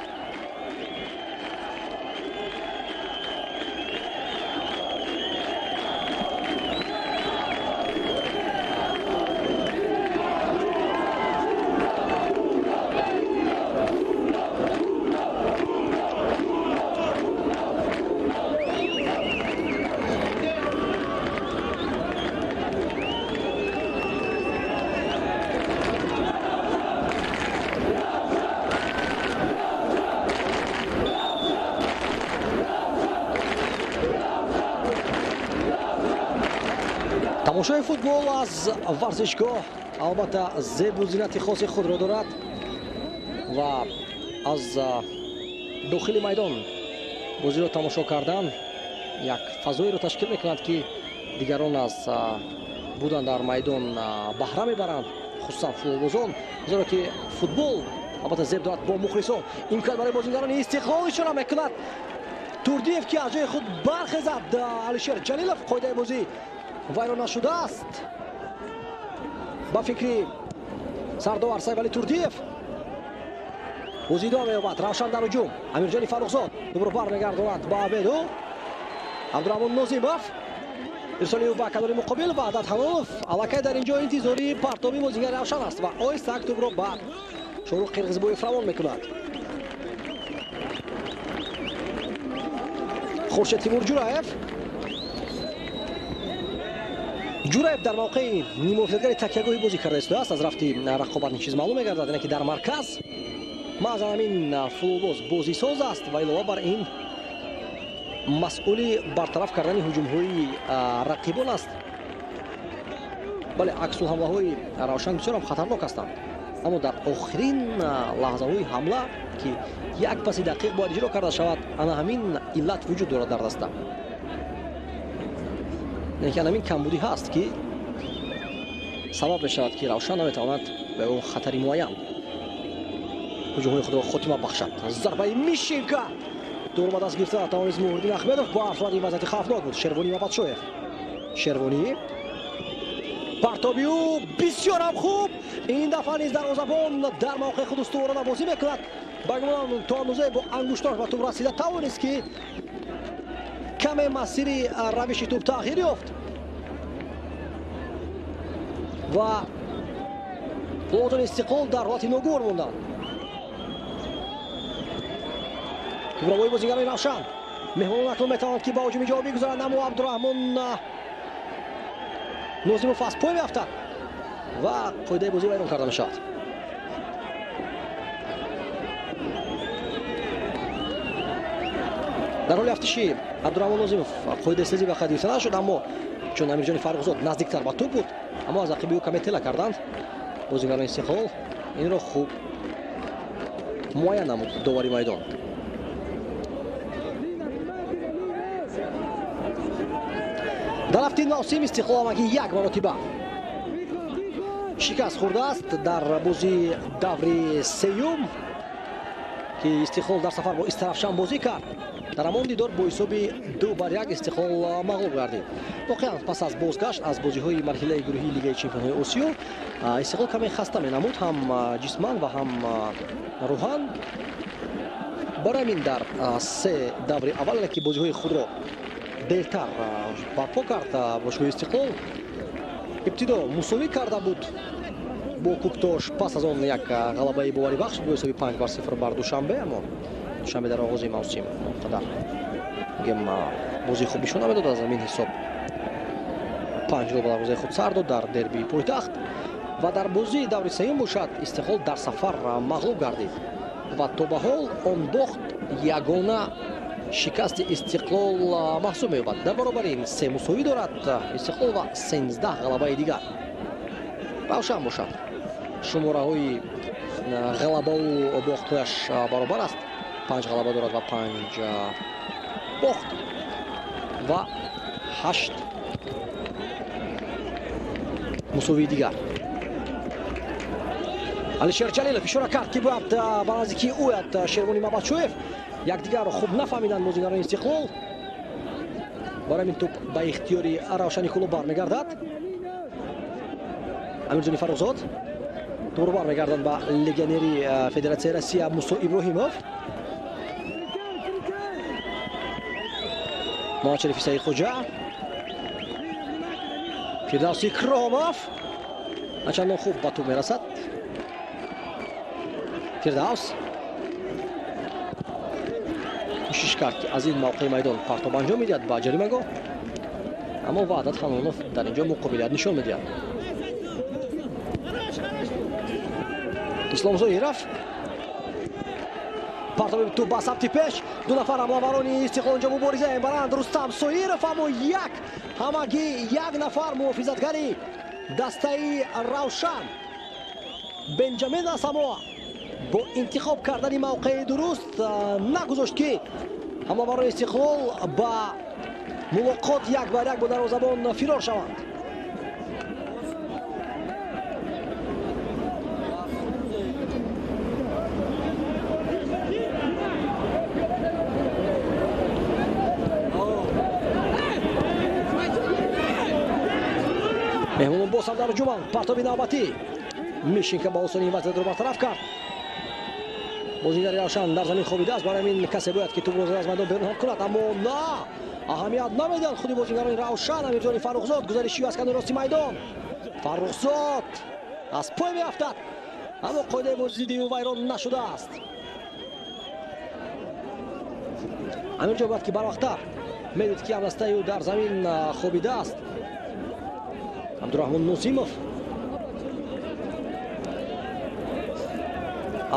S2: тамошои футбол аз варзишгоҳ албатта зебу зинати хоси худро дорад ва аз дохили майдон бозиро тамошо кардан як фазоеро ташкил мекунад ки дигарон аз будан дар майдон баҳра мебаранд, хусусан футболбозон, зеро ки футбол албатта зеб дорад бо мухлисон. имкон барои бозингарони Истиқлол ишора мекунад. Турдиев ки аз ҷои худ бархезад. Алишер Ҷалилов қоидаи бозӣ вайрон нашудааст. ба фикри Сардовар Сайфали Турдиев бозӣ идома меёбад. Равшан дар ҳуҷум. Амирҷони Фаррухзод дубро бармегардонад ба Абеду. Абдурахмон Нозимов ирсоли ӯ ба кадори муқобил ва Дадҳанонов аллакай дар ин ҷо интизори партоби бозингари Равшан аст ва оҳистак тӯбро ба Шорух Қирғизбоев равон мекунад. Хуршед Тимур Ҷураев. ҷураев дар мавқеи нимуҳофизатгари такягоҳӣ бозӣ карда истодааст. аз рафти рақобатни чиз маълум мегардад, яъне ки дар марказ маъзан ҳамин футболбоз бозисоз аст ва илова бар ин масъули бартараф кардани ҳуҷумҳои рақибон аст. бале аксулҳамлаҳои Равшан бисёрам хатарнок ҳастанд, аммо дар охирин лаҳзаҳои ҳамла ки як паси дақиқ бояд иҷро карда шавад, ана ҳамин иллат вуҷуд дорад дар даста. яъне ҳамин камбудӣ ҳаст ки сабаб мешавад ки Равшан наметавонад ба он хатари муайян ҳуҷумҳои худро хотима бахшад. зарбаи Мишинка дурма даст гирифта тавонист Муҳриддин Ахмедов. ба сурати вазъияти хавфнок буд. Шервонӣ ва Батшоев. Шервонӣ партобиу бисёрам хуб. ин дафъа низ дарвозабон дар мавқеи худ устуворона бозӣ мекунад. ба гумонам то анӯзе бо ангуштонаш ба тӯб расида тавонист ки каме масири равиши тӯб тағйир ёфт ва футболбозони Истиқлол дар ҳолати ногувор монданд. тӯбравои бозингарони Равшан. меҳмонон акнун метавонанд ки ба ҳуҷуми ҷавобӣ гузаранд, аммо Абдурахмон Нозимов аз пой меафтад ва қоидаи бозӣ вайрон карда мешавад. дар ҳоли афтиши Абдурахмон Нозимов қоидаи сезӣ ба хат гирифта нашуд, аммо чун Амирҷони Фаррухзод наздиктар ба тӯб буд, аммо аз ақиби ӯ каме тела карданд бозингарони Истиқлол. инро хуб муайян намуд довари майдон. дар ҳафтин мавсим Истиқлол амаки як маротиба шикаст хӯрдааст дар бозии даври сеюм ки Истиқлол дар сафар бо Истарафшан бозӣ кард. дар ҳамон дидор бо ҳисоби 2-1 Истиқлол мағлуб гардид. воқеан пас аз бозгашт аз бозиҳои марҳилаи гурӯҳии Лигаи Чемпионҳои Осиё Истиқлол каме хаста менамуд, ҳам ҷисман ва ҳам рӯҳан. барои ҳамин дар се даври аввал ки бозиҳои худро дертар барпо кард бошгоҳи Истиқлол. ибтидо мусовӣ карда буд бо Куктош, пас аз он як ғалабаи боварибахш бо ҳисоби 5-0 бар Душанбе, аммо Душанбе дар оғози мавсим қадар гем бозии хуб нишон намедод. аз ҳамин ҳисоб 5 гол ба дарвозаи худ сар дод дар дербии пойтахт ва дар бозии даври сеюм бошад Истиқлол дар сафар мағлуб гардид ва то ба ҳол он бохт ягона шикасти Истиқлол маҳсуб меёбад. дар баробари ин се мусовӣ дорад Истиқлол ва 13 ғалабаи дигар. равшан бошад шумораҳои ғалабаву бохтҳояш баробар аст. 5 ғалаба дорад ва 5 бохт ва 8 мусовии дигар. алишер ҷалилов ишора кард ки бояд ба наздикии ояд шервони мабадшоев. якдигарро хуб нафаҳмиданд бозигарони истиқлол. барои ин туп ба ихтиёри равшани куло бармегардад. амирҷони фаррухзод дубора бармегарданд ба легионери федератсияи россия мусо иброҳимов. муҳаммадшарифи саидхоҷа, фирдавси икромов начандон хуб ба туп мерасад. фирдавс кӯшиш кард ки аз ин мавқеи майдон партоб анҷом медиҳад ба ҷаримагоҳ, аммо ваъдат ҳамонов дар инҷо муқобилият нишон медиҳад. ислом зоиров партоби туп ба сабти пеш. ду нафар ҳамлаварони истиқлол инҷо мубориза мебаранд. рустам соиров аммо ҳамагӣ як нафар муҳофизатгари дастаи равшан бенҷамин асамоа бо интихоб кардани мавқеи дуруст нагузошт ки ҳамлаварони истиқлол ба мулоқот як бар як бо дарвозабон фирор шаванд. меҳмонон боз ҳам дар ҳуҷуманд. партоби навбатӣ мишинка ба осонӣ вазъиятро бартараф кард. бозигари равшан дар замин хобидааст. барои ин касе бояд ки тупро аз майдон берун ҳам кунад, аммо на аҳамият намедиҳанд худи бозигарони равшан. амирҷони фаррухзод гузариши аз канори рости майдон. фаррухзод аз пой меафтад, аммо қоидаи бозидии ӯ вайрон нашудааст. амирҷо бояд ки барвақттар медид ки ҳамдастаи ӯ дар замин хобидааст. абдураҳмон нозимов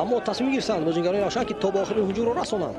S2: аммо тасмим гирифтанд бозигарони равшан ки то ба охирин ҳуҷумро расонанд.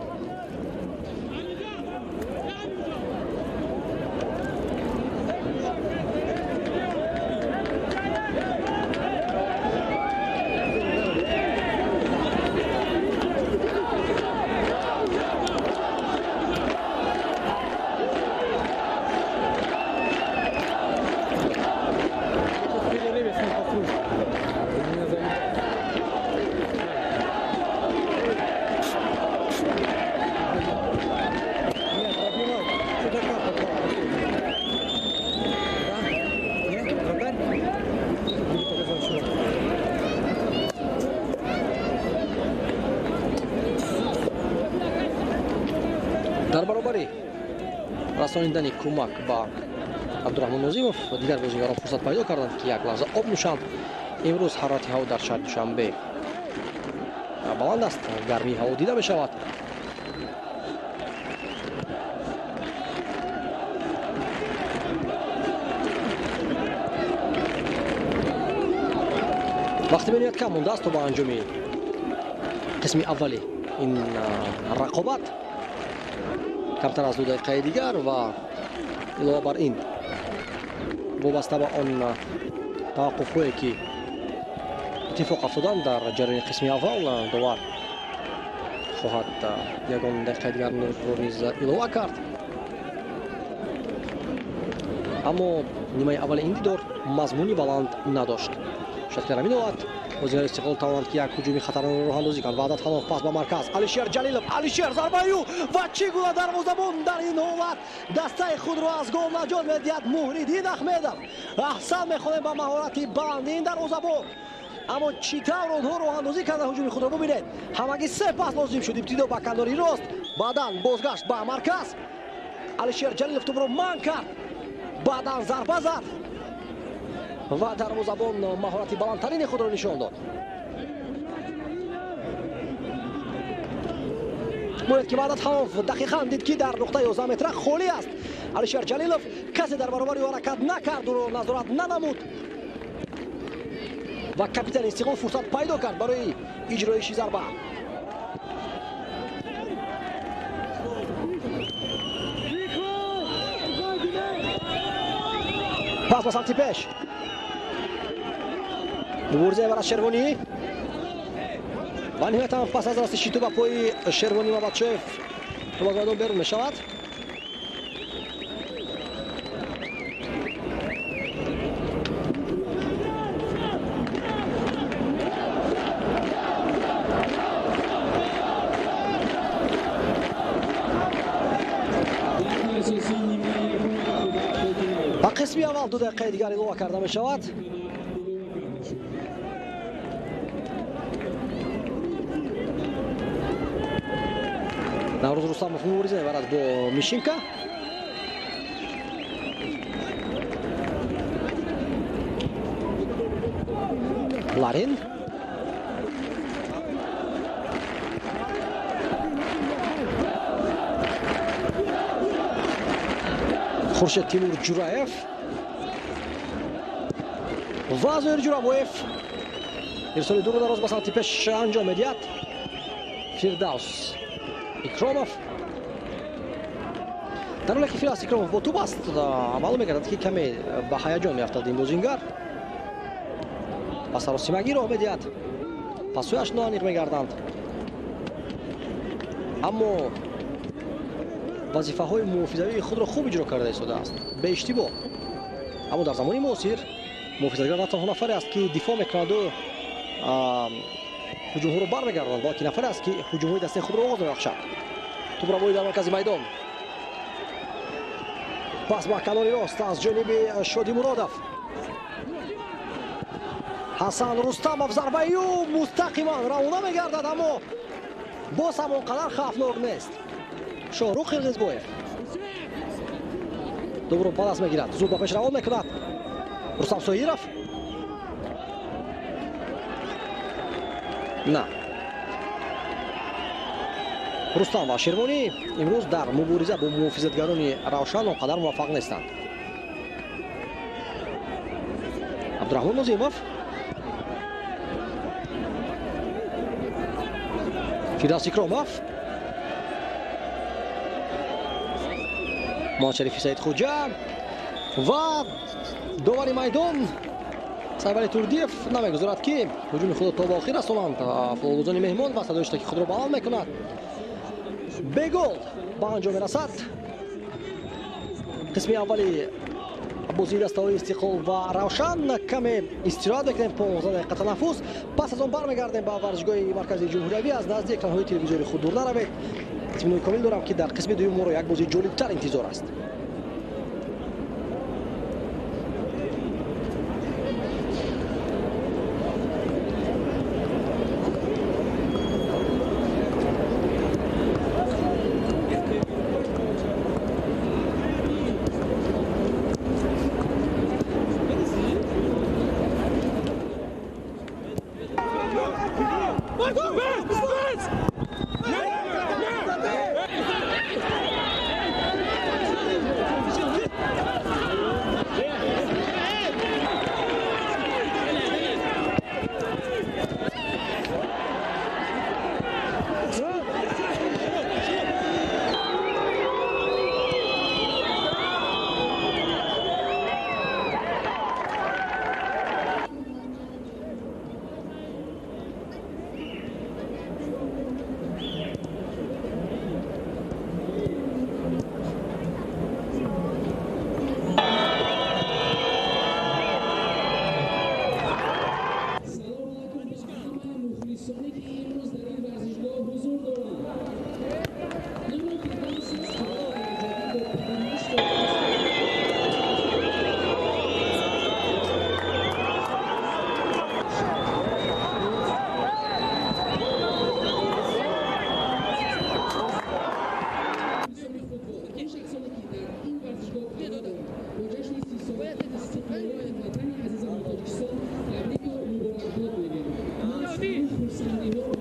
S2: дар баробари расониндани кӯмак ба абдураҳмон нозимов дигар бозигарон фурсат пайдо карданд ки як лаҳза об нӯшанд. имрӯз ҳарорати ҳаво дар шаҳри душанбе баланд аст, гармии ҳаво дида мешавад. вақти менояд кам мондааст то ба анҷоми қисми аввали ин рақобат. камтар аз 2 дақиқаи дигар ва илова бар ин вобаста ба он таваққуфҳое ки иттифоқ афтоданд дар ҷараёни қисми аввал, довар хоҳад ягон дақиқаи дигарро низ илова кард. аммо нимаи аввали ин дидор мазмуни баланд надошт. шаткар аминовад бозигари истиқлол тавонанд ки як ҳуҷуми хатарнокро роҳандозӣ кунад. ваъдат ҳанов пас ба марказ. алишер ҷалилов, алишер зарбаю ва чӣ гуна дарвозабон дар ин ҳолат дастаи худро аз гол наҷот медиҳад. муҳриддин ахмедов аҳсан мехонем ба маҳорати баланди ин дарвозабон, аммо чӣ тавр онҳо роҳандозӣ кардан ҳуҷуми худро. бубинед, ҳамагӣ 3 пас лозим шуд. ибтидо ба канори рост, баъдан бозгашт ба марказ. алишер ҷалилов тӯбро манъ кард, баъдан зарба зад ва дарвозабон маҳорати баландтарини худро нишон дод. бояд ки ваъдат ҳамов дақиқан дид ки дар нуқтаи 11 метра холӣ аст. алишер ҷалилов касе дар баробари ӯ ҳаракат накард, ӯро назорат нанамуд ва капитани истиқлол фурсат пайдо кард барои иҷрои иши зарба. пас ба самти пеш. муборизае бар аз шервонӣ ва ниҳоятан пас аз расти шиту ба пои шервонӣ мабадшоев то аз майдон берун мешавад. қисми аввал 2 дақиқаи дигар илова карда мешавад. Наврӯз Рустамов мубориза мебарад бо Мишинка. Ларин Хуршед Тимур Ҷураев ва Зоир Ҷурабоев ирсоли дур дароз ба самти пеш анҷом медиҳад. Фирдавс Икромов дар ҳоле ки Фирдавс Икромов бо тӯб аст, маълум мегардад ки каме ба ҳаяҷон меафтад ин бозингар. ба саросимагӣ роҳ медиҳад, пасояш ноаниқ мегарданд, аммо вазифаҳои муҳофизавии худро хуб иҷро карда истодааст бе иштибоҳ. аммо дар замони муосир муҳофизатгар на танҳо нафаре аст ки дифоъ мекунанду ҳуҷумҳоро бармегардонад, балки нафаре аст ки ҳуҷумҳои дастаи худро оғоз мебахшад. тӯбрабоӣ дар маркази майдон, пас ба канори рост аз ҷониби Шоди Муродов. Ҳасан Рустамов зарбаию мустақиман равона мегардад, аммо боз ҳам он қадар хавфнок нест. Шоҳрух Қирғизбоев дубро па даст мегирад, зуд ба пеш равон мекунад. Рустам Соиров на Рустам ва Шервонӣ имрӯз дар мубориза бо муҳофизатгарони Равшан он қадар муваффақ нестанд. Абдураҳмон Нозимов, Фирдавс Икромов, Муҳаммад Шарифи Саидхоҷа ва довари майдон Сайвали Турдиев намегузорад ки ҳуҷуми худро то ба охир расонанд. Футболбозони меҳмон ва садои ки худро баланд мекунад. Бегол ба анҷом мерасад. қисми аввали бозии дастаҳои Истиқлол ва Равшан каме истироҳат мекунем, 15 дақиқа танаффус. пас аз он бармегардем ба варзишгоҳи маркази ҷумҳуриявӣ. аз назди экранҳои телевизори худ дур наравед. итминони комил дорам ки дар қисми дуюм моро як бозии ҷолибтар интизор аст.
S3: Thank you.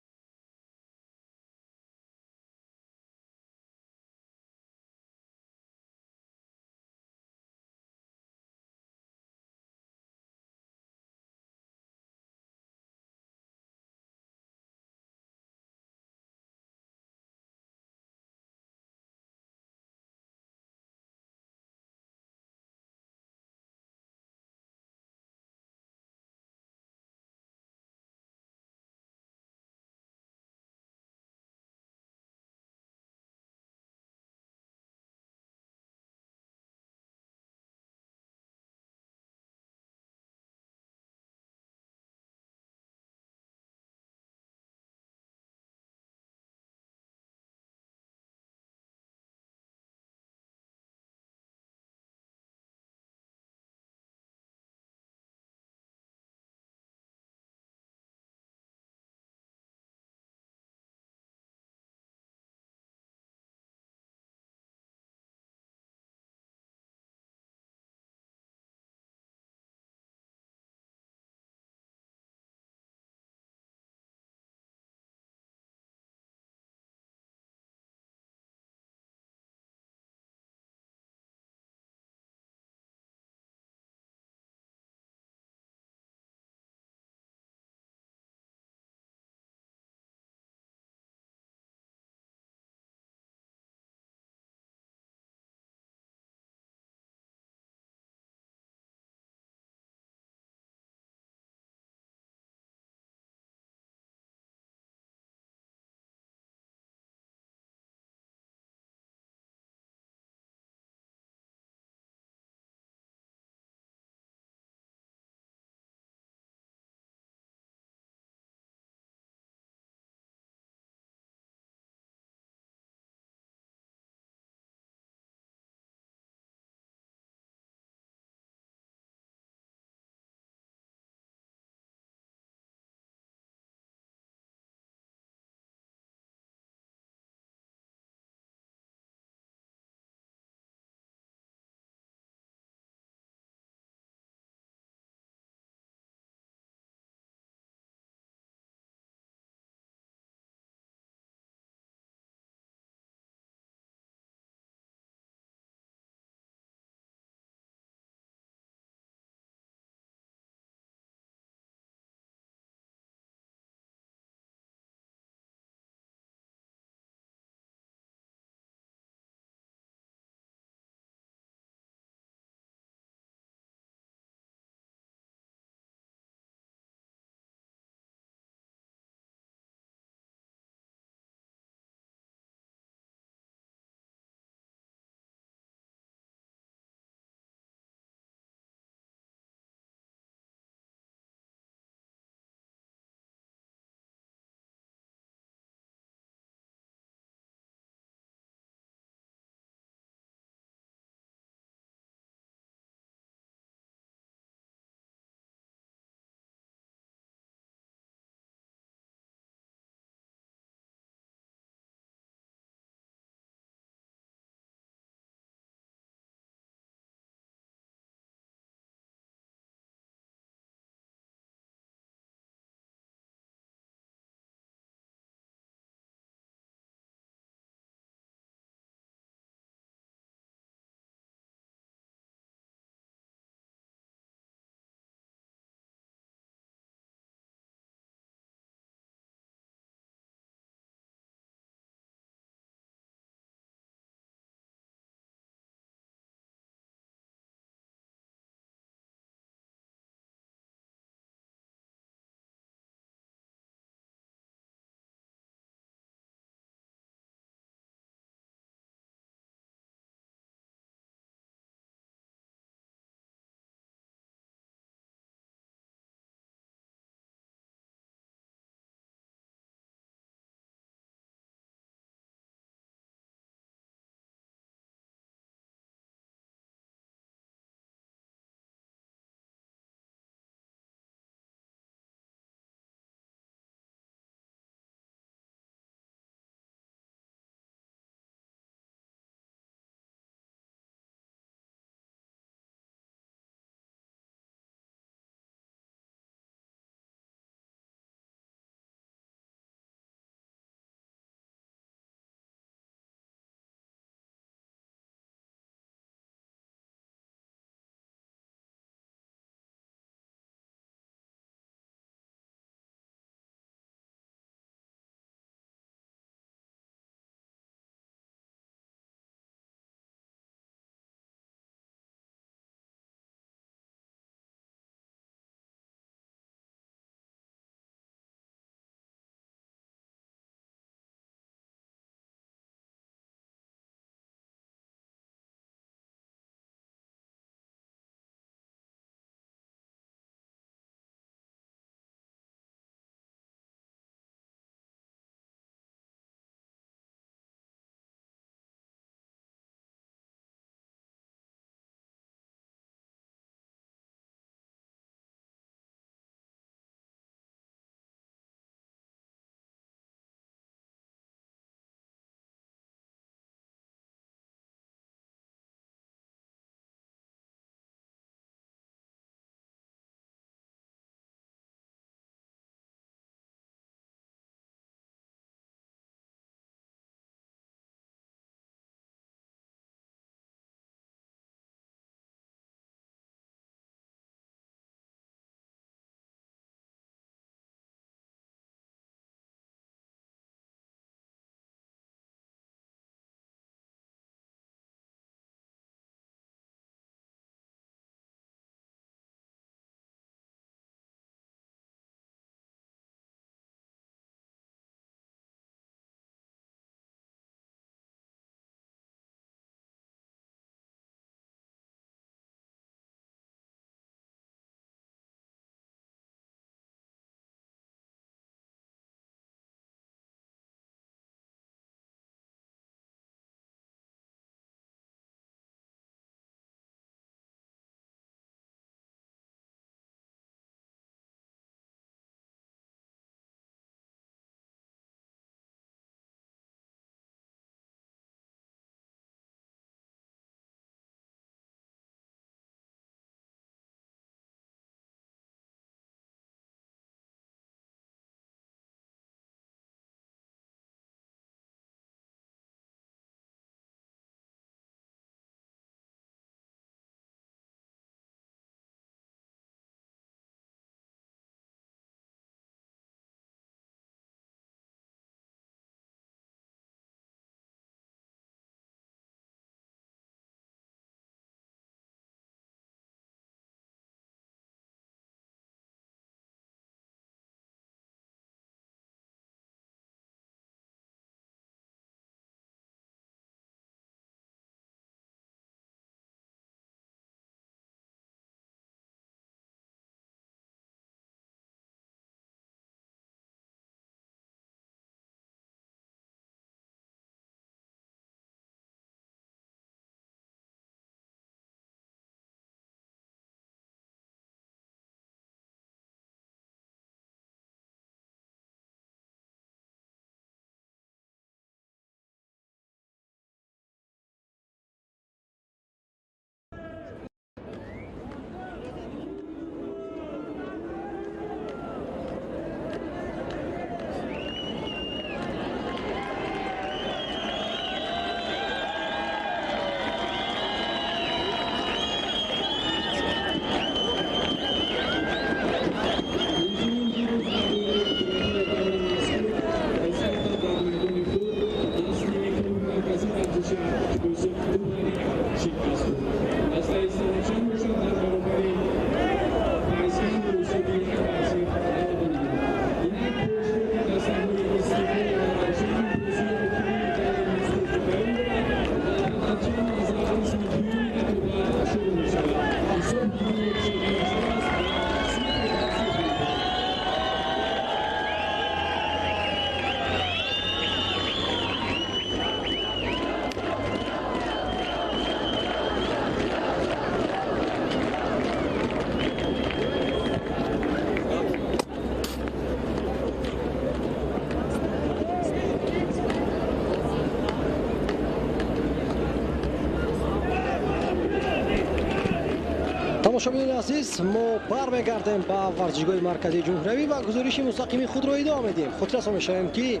S2: тамошобинони азиз, мо бармегардем ба варзишгоҳи марказии ҷумҳуриявӣ ва гузориши мустақими худро идома медиҳем. хотиррасон мешавем, ки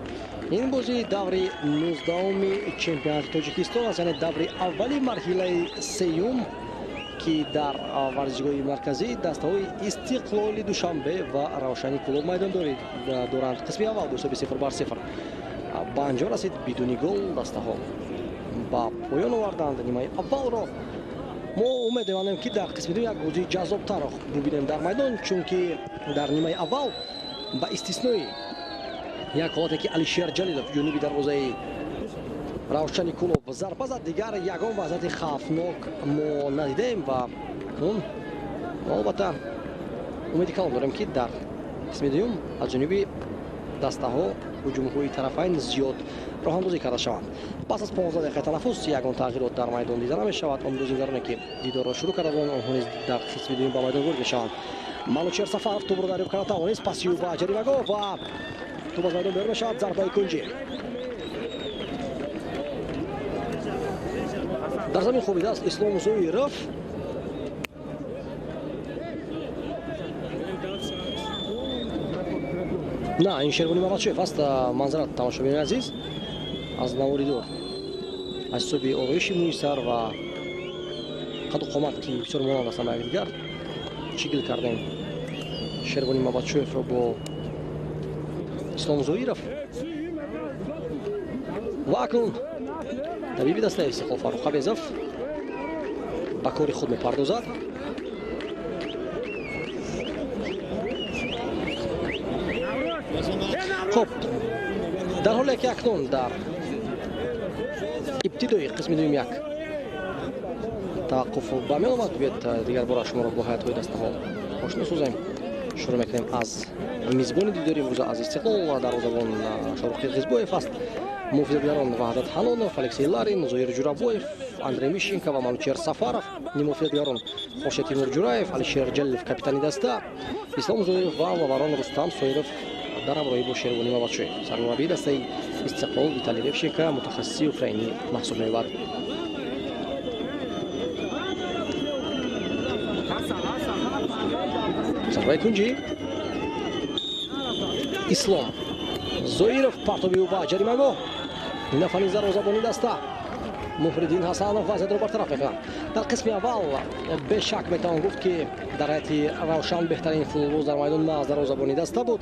S2: ин бозӣ даври 19-уми чемпионати тоҷикистон аст, яъне даври аввали марҳилаи сеюм, ки дар варзишгоҳи марказӣ дастаҳои Истиқлоли Душанбе ва Равшани Кулов майдондорӣ доранд. қисми аввал бо ҳисоби 0-0 ба анҷом расид бидуни гол. дастаҳо ба поён оварданд нимаи аввалро. мо умед мекунем ки дар қисми дум як бозии ҷаззобтар бубинем дар майдон, чунки дар нимаи аввал ба истиснои як ҳолате ки Алишер Ҷалилов ҷониби дарвозаи Равшани Кулов зарба зад, дигар ягон вазъияти хавфнок мо надидаем ва акнун албатта умеди калон дорем ки дар қисми дуюм аз ҷониби дастаҳо ҳуҷумҳои тарафайн зиёд роҳанбозӣ карда шаванд. пас аз 15 дақиқаи танаффус ягон тағйирот дар майдон дида намешавад. он бозигароне ки дидорро шурӯъ карда буданд, онҳо низ дар қисми дуюм ба майдон ворид мешаванд. Манучер Сафаров тӯбро дарёб карда тавонист, пасию ба ҷаримагоҳ ва тӯб аз майдон берун мешавад. зарбаи кунҷӣ дар замин хобидааст Ислом Зоиров. на ин Шервони Мамадшоев аст. манзарат тамошобинони азиз аз наворидор аз ҳисоби ороиши мӯи сар ва қаду қомат ки бисёр монанд ҳастанд ба якдигар чигил кардем Шервони Мамадшоевро бо Ислом Зоиров. ва акнун табиби дастаи Истиқлол Фаруқ Абезов ба кори худ мепардозад. хуб, дар ҳоле ки акнун дар ибтидои қисми дуюм як таваққуф ба меон омад, биёед дигар бора шуморо бо ҳайатҳои дастаҳо ошно созем. шурӯъ мекунем аз мизбони дидори имрӯза аз Истиқлол. дарвозабон Шорух Қирғизбоев аст. муҳофизатгарон Ваҳдат Ҳанонов, Алексей Ларин, Зоир Ҷурабоев, Андрей Мишенко ва Манучер Сафаров. муҳофизатгарон Хошед Тимур Ҷураев, Алишер Ҷалилов капитани даста, Ислом Зоиров ва Лаварон Рустам Соиров дар ҳамроҳӣ бо Шервони Мамадшоев. сармураббии дастаи Истиқлол Виталий Левченко мутахассиси украинӣ маҳсуб меёбад. зарбаи кунҷӣ Ислом Зоиров партоби ӯ ба ҷаримагоҳ. нафани дарвозабони даста Муҳриддин Ҳасанов вазъиятро бартараф мекунад. дар қисми аввал бешак метавон гуфт ки дар ҳайати Равшан беҳтарин футболбоз дар майдон аз дарвозабони даста буд.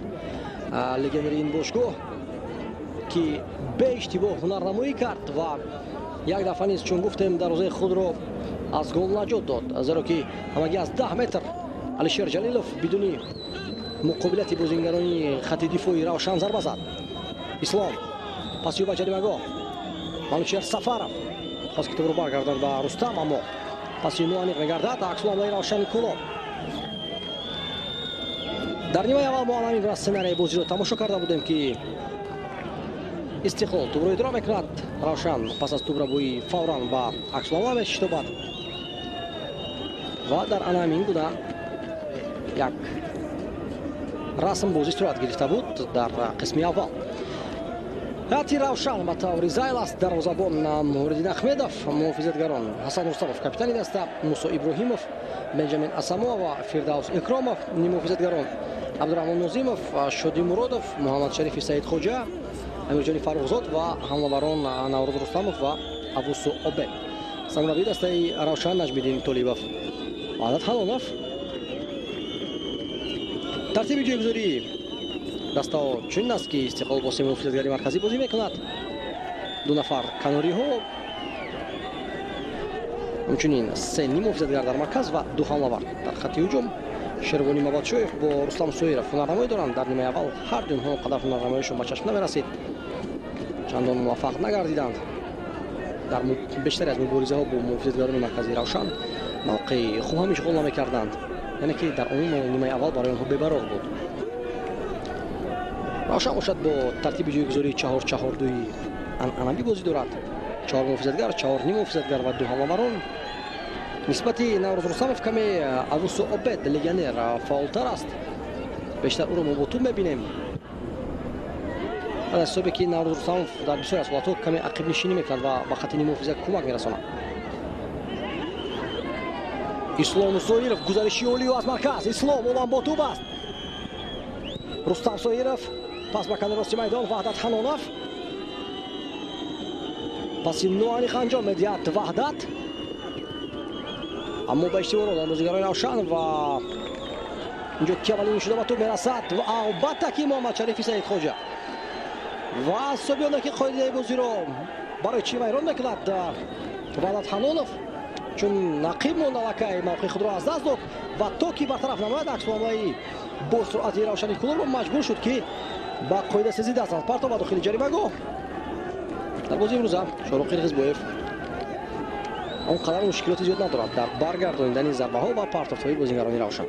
S2: легионери ин бошгоҳ ки беиштибоҳ ҳунарнамоӣ кард ва як дафъа низ чун гуфтем дарвозаи худро аз гол наҷот дод, зеро ки ҳамагӣ аз 10 метр Алишер Ҷалилов бидуни муқобилати бозингарони хатти дифои Равшан зарба зад. Ислом пасиё ба ҷаримагоҳ. Манучер Сафаров хост ки тӯбро баргардад ба Рустам, аммо пасиё ноаниқ мегардад. аксун ҳамлаи Равшани Кулов. дар нимаи аввал мо ҳамин гуна сценарияи бозиро тамошо карда будем ки Истиқлол тӯбро идро мекунад. Равшан пас аз тӯбрабӯӣ фавран ба аксунҳамла мешитобад ва дар ана ҳамин гуна як расм бозӣ сурат гирифта буд дар қисми аввал. ҳайати Равшан ба таври зайл аст. дарвозабон Муҳриддин Ахмедов, муҳофизатгарон Ҳасан Рустамов капитани даста, Мусо Иброҳимов, Бенҷамин Асамова ва Фирдавс Икромов, муҳофизатгарон Абдураҳмон Нозимов, Шодӣ Муродов, Муҳаммадшарифи Саидхоҷа, Амирҷони Фаррухзод ва ҳамлаварон Наврӯз Рустамов ва Абусу Обед. сармураббии дастаи Равшан Наҷмиддин Толибов, Ваҳдат Ҳанонов. тартиби ҷойгузории дастаҳо чунин аст ки Истиқлол бо се муҳофизатгари марказӣ бозӣ мекунад. 2 нафар канориҳо, ҳамчунин 3 муҳофизатгар дар марказ ва 2 ҳамлавар дар хатти ҳуҷум. Шервони Мамадшоев бо Рустам Соиров ҳунарнамоӣ доранд. дар нимаи аввал ҳар ду онҳо қадар ҳунарнамоиашон ба чашм намерасид, чандон муваффақ нагардиданд. дар бештаре аз муборизаҳо бо муҳофизатгарони марказии Равшан мавқеи хуб ҳам ишғол намекарданд, яъне ки дар умуми нимаи аввал барои онҳо бебарор буд. Равшан бошад бо тартиби ҷойгузории 4-4-2 анъанавӣ бозӣ дорад. 4 муҳофизатгар, 4 нимуҳофизатгар ва 2 ҳамлаварон. нисбати Наврӯз Рустамов каме Авусу Обед легионер фаъолтар аст. бештар ӯро мо бо тӯб мебинем. аз ҳисобе ки Наврӯз Рустамов дар бисёр аз ҳолатҳо каме ақибнишинӣ мекунад ва ба хатти нимуҳофиза кӯмак мерасонад. ислом Зоиров, гузариши олию аз марказ. ислом улан бо туб аст. рустам Зоиров, пас ба канаи рости майдон ваҳдат ҳанонов. паси ноаниқ анҷом медиҳад ваҳдат, аммо ба иштибор одан бозигарони равшан ва инҷо ки аввалин шуда ба туб мерасад ва албатта ки Муҳаммад Шарифи Саидхоҷа ва собиёне ки қоидаи бозиро барои чӣ вайрон мекунад ваҳдат ҳанонов, чун нақиб монд аллакай мавқеи худро аз даст дод ва то ки бартараф намояд аксумамлаи бо суръати равшани клубро маҷбур шуд ки ба қоидасезӣ даст аз партов ба дохили ҷаримагоҳ. дар бозии имрӯза Шорух Қирғизбоев он қадар мушкилоти зиёд надорад дар баргардонидани зарбаҳо ва партовтои бозигарони равшан.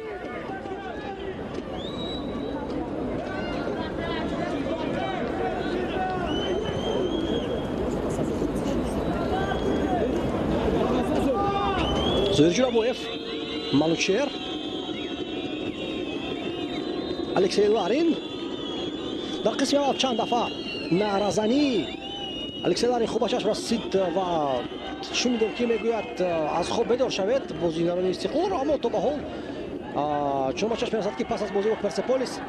S2: Зоир Ҷурабоев, Манучер, Алексей Ларин дар қисми аввал чанд дафъа наъразанӣ Алексей Ларин хубашаш расид ва шунидем ки мегӯяд аз хоб бедор шавед бозигарони Истиқлолро, аммо то ба ҳол чун ба чашм мерасад ки пас аз бозии Персеполис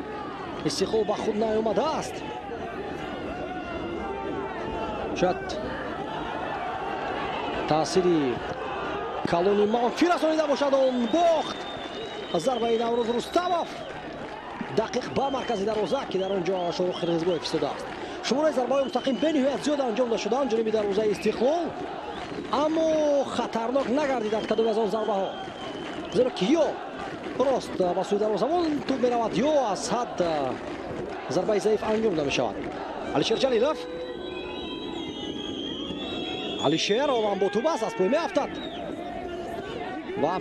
S2: Истиқлол ба худ наомадааст. шояд таъсири калони манфӣ расонида бошад он бохт. зарбаи Наврӯз Рустамов дақиқ ба маркази дарвоза ки дар он ҷо Шорух Қирғизбоев истодааст. шумораи зарбаҳои мустақим бениҳоят зиёд анҷом дода шуданд ҷониби дарвозаи Истиқлол, аммо хатарнок нагардиданд кадоме аз он зарбаҳо, зеро ки ё рост ба сӯи дарвозабон туб меравад ё аз ҳад зарбаи заиф анҷом дода мешавад. Алишер Ҷалилов, Алишер олан бо туб аст, аз пой меафтад ва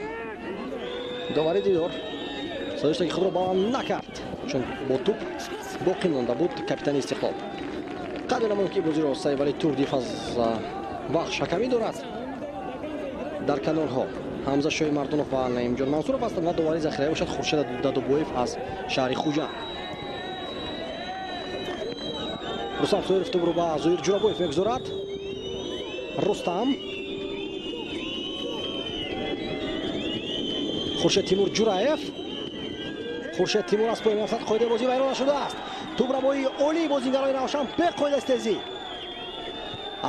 S2: довари дидор созиштаги худро баланд накард, чун бо туб боқӣ монда буд капитани Истиқлол. қад менамон ки бозиро сай, вале Турдиев аз вақт шакамӣ дорад. дар канорҳо Ҳамза Шоҳи Мардонов ва Наимҷон Мансуров ҳастанд ва довари захираи бошад Хуршед Дадубоев аз шаҳри Хуҷанд. Рустам Соиров тубро ба Зоир Ҷурабоев мегузорад. Рустам, Хуршед Тимур Ҷураев, Хуршед Тимур аз пои мақсад қоидаи бозӣ вайрон шудааст. Тубрамои олии бозигарони равшан бе қоидаи тезӣ.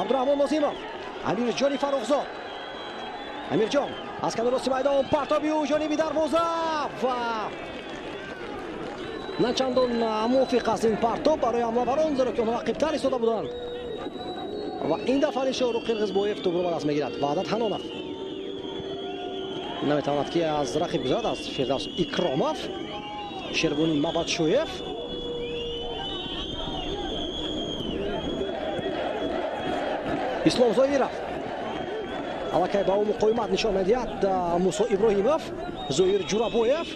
S2: Абдураҳмон Нозимов, Амирҷони Фаррухзод, Амирҷон аз канори рости майдон партоби ӯ ҷониби дарвоза ва начандон мувофиқ аст ин партоб барои ҳамла бар он, зеро ки онҳо рақибтар истода буданд ва ин дафъа Шорух Қирғизбоев тубро ба даст мегирад. Ваҳдат Ҳанонов наметавонад ки аз рақиб гузарад, аз Фирдавс Икромов, Шербуни Мабадшоев, ислом Зоиров аллакай ба ӯ муқоимат нишон медиҳад. Мусо Иброҳимов, Зоир Ҷурабоев,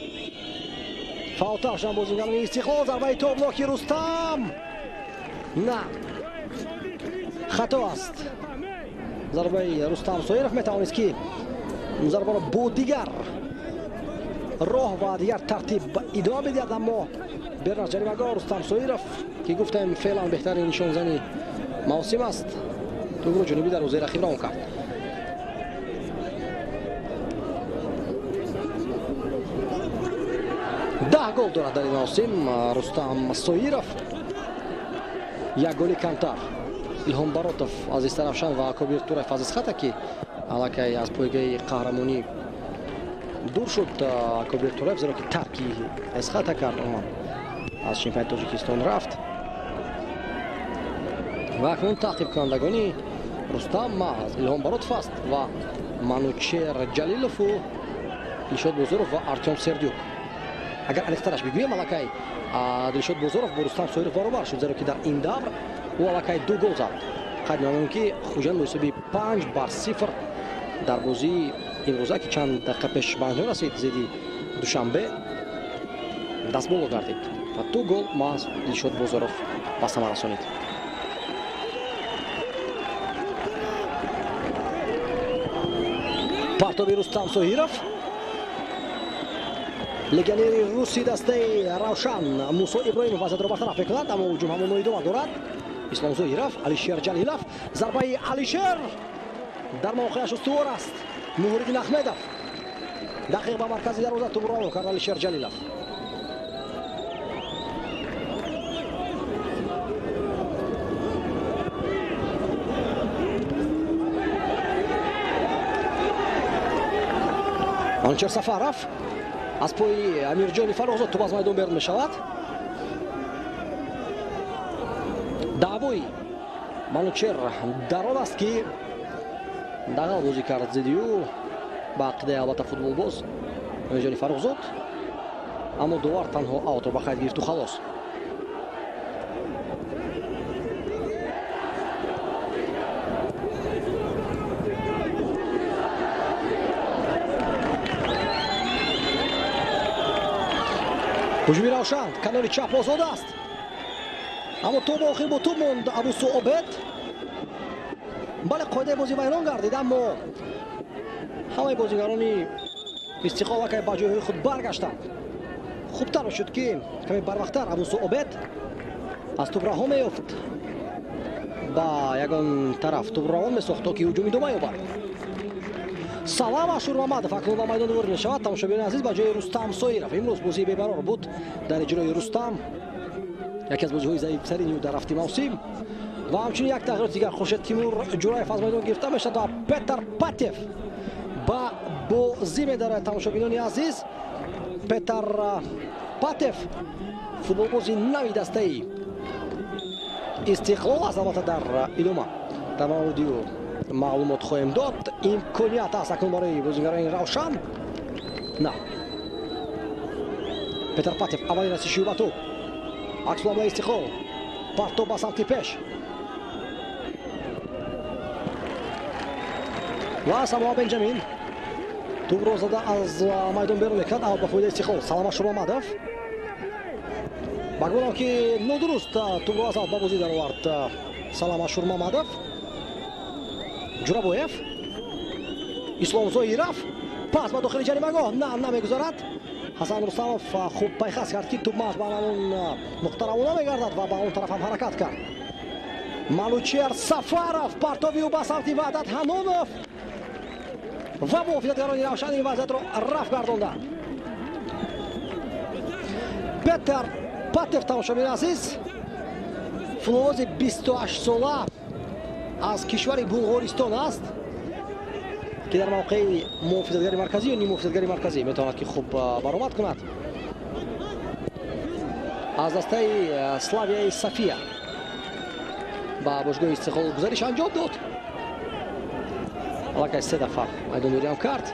S2: фаъолтар бозигарони Истиқлол, зарбаи тобноки Рустам, на хато аст. зарбаи Рустам Соиров метавонист ки зарбаро бо дигар роҳ ва дигар тартиб идома бидиҳад, аммо берун аз ҷаримагоҳ Рустам Соиров ки гуфтем феълан беҳтарин нишонзани мавсим аст, тубро ҷониби дарвозаи рақиб равон кард. даҳ гол дорад дар ин мавсим Рустам Соиров, як голи камтар. Илҳом Баротов, Азиз Тарафшан ва Кобир Тураев аз исхата ки аллакай аз пойгаи қаҳрамонӣ дур шуд. Кобир Тураев зеро ки тарки исхата кард, он аз чемпионати Тоҷикистон рафт ва акнун таъқибкунандагони Рустам Илҳом Баротов аст ва Манучер Ҷалилову, Дилшод Бозоров ва Артём Сердюк. агар алихтараш бигӯям, аллакай Дилшод Бозоров бо Рустам Соиров баробар шуд, зеро ки дар ин давр ӯ аллакай ду гол зад. қайд меонем ки Хуҷанд бо ҳисоби 5-0 дар бозии имрӯза ки чанд дақиқа пеш ба анҷом расид зидди Душанбе дастбол гардид ва ду гол маз Дилшод Бозоров ба самар расонид. партоби Рустам Соиров, легионери руси дастаи Равшан Мусо Иброҳимов вазъиятро бартараф мекунад, аммо ҳуҷум ҳамон идома дорад. Ислом Зоиров, Алишер Ҷалилов, зарбаи Алишер дар мавқеаш устувор аст. Муҳриддин Ахмедов, دقیق با مرکزی دروازه توپ رو کرد علیشیر جلیلوف. манучер Сафаров аз пои Амирҷони Фарохзод туп аз майдон берун мешавад. даъвои манучер дар он аст ки дағал бозӣ кард зидию ба ақидаи албатта футболбоз Амирҷони Фарохзод, аммо довар танҳо аутро ба қайд гирифту халос. ҳуҷуми равшан канори чап озод аст, аммо то ба охир бо туп монд Абусу Обед. бале қоидаи бозӣ вайрон гардид, аммо ҳамаи бозигарони Истиқлол акай ба ҷойҳои худ баргаштанд. хубтар шуд ки каме барвақттар Абусу Обед аз туп раҳо меёфт, ба ягон тараф туп равон месохт то ки ҳуҷум идома ёбад. Салам Ашур Мамадов акнун ба майдон ворид мешавад. тамошобини азиз ба ҷои Рустам Соиров. имрӯз бозии бебарор буд дар иҷрои Рустам, яке аз бозиҳои заифтарини дар ҳафти мавсим. ва ҳамчунин як тағйирот дигар, Хуршед Тимур Ҷураев аз майдон гирифта мешавад ва Петр Патев ба бозӣ медорад. тамошобинони азиз, Петр Патев футболбози нави дастаи Истиқлол аст. албатта дар идома дар мавриди ӯ маълумот хоҳем дод. имконият аст акнун барои бозигарони равшан. на Петр Патев аввалин расишиҳу ба туп, аксулҳамлаи Истиқлол, партоп ба самти пеш ва Самуа Бенҷамин тупро зада аз майдон берун мекард. аут ба фоидаи Истиқлол. Салам Ашур Мамадов ба гумонам ки нодуруст тупро аз аут ба бозӣ даровард Салам Ашур Мамадов. Ҷурабоев, Ислом Зоиров, пас ба дохили ҷаримагоҳ, намегузарад. Ҳасан Рустамов хуб пайхас кард ки туп маҳз ба ҳамон нуқта равона мегардад ва ба он тараф ҳам ҳаракат кард. Манучер Сафаров, партоби ӯ ба самти Ваҳдат Ҳанонов ва муҳофизатгарони равшан ин вазъиятро рафт гардонданд. Петр Патев, тамошобини азиз, футболбози 28 сола аз кишвари Булғористон аст ки дар мавқеи муҳофизатгари марказӣ ё нимуҳофизатгари марказӣ метавонад ки хуб баромад кунад. аз дастаи Славияи София ба бошгоҳи Истиқлол гузариш анҷом дод. аллакай 3 дафъа майдондориам кард,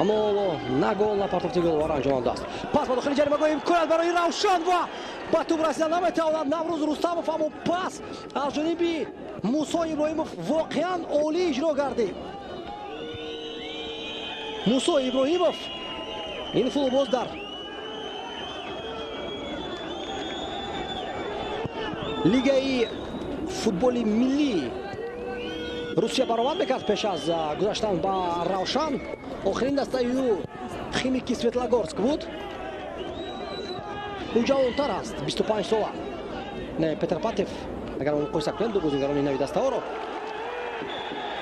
S2: аммо на гол на партофти голвар анҷомадааст. пас ба дохили ҷаримагоҳ имконият барои равшан ва ба туп расида наметавонад Наврӯз Рустамов, аммо пас аз ҷониби Мусо Иброҳимов воқеан олӣ иҷро гардид. Мусо Иброҳимов ин футболбоз дар лигаи футболи миллии Русия баромад мекард пеш аз гузаштан ба равшан. охирин дастаи ӯ Химики Светлогорск буд. ӯ ҷавонтар аст, 25 сола. не Петр Патев агар муқоиса кунем ду бозигарони нави дастаҳоро,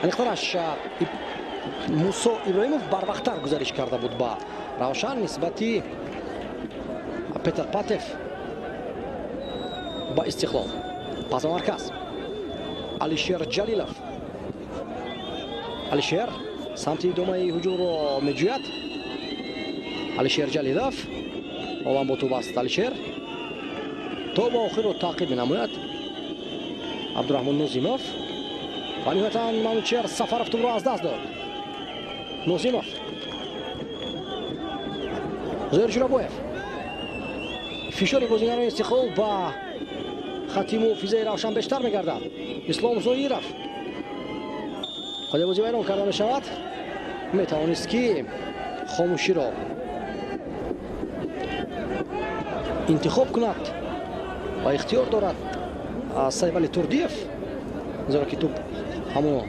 S2: аниқтараш Мусо Иброҳимов барвақттар гузариш карда буд ба равшан нисбати Петр Патев ба Истиқлол. пас ба марказ Алишер Ҷалилов. Алишер самти идомаи ҳуҷумро меҷӯяд. Алишер Ҷалилов олам бо туп аст. Алишер то ба охирро таъқиб менамояд Абдураҳмон Нозимов ва ниҳоятан Манучер Сафаров тупро аз даст дод. Нозимов, Зоир Ҷурабоев, фишори бозигарони Истиқлол ба хати муҳофизаи равшан бештар мегардад. Ислом Зоиров қоидаи бозӣ вайрон карда мешавад. метавонист ки хомӯширо интихоб кунад ва ихтиёр дорад Сайвали Турдиев, зеро ки туп ҳамо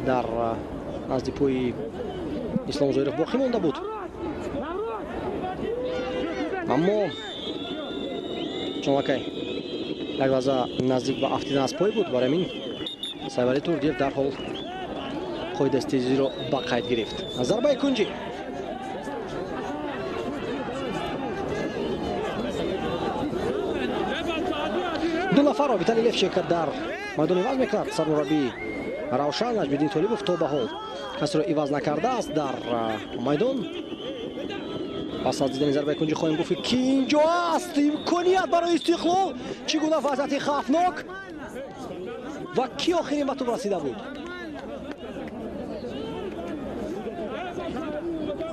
S2: дар назди пои Ислом Зоиров боқӣ монда буд. аммо чунакай як лаҳза наздик ба афтидан аз пой буд. барои ҳамин Сайвали Турдиев дарҳол пой дастизиро ба қайд гирифт. Зарбаи кунҷӣ ду нафарро Виталий Левченко дар майдон иваз мекунад. Сармураббии Равшан Наҷмиддин Толибов то ба ҳол касеро иваз накардааст дар майдон. пас аз дидани зарбаи кунҷӣ хоҳем гуфт ки инҷо аст имконият барои Истиқлол. Чӣ гуна вазъияти хавфнок ва ки охирин ба тӯб расида буд.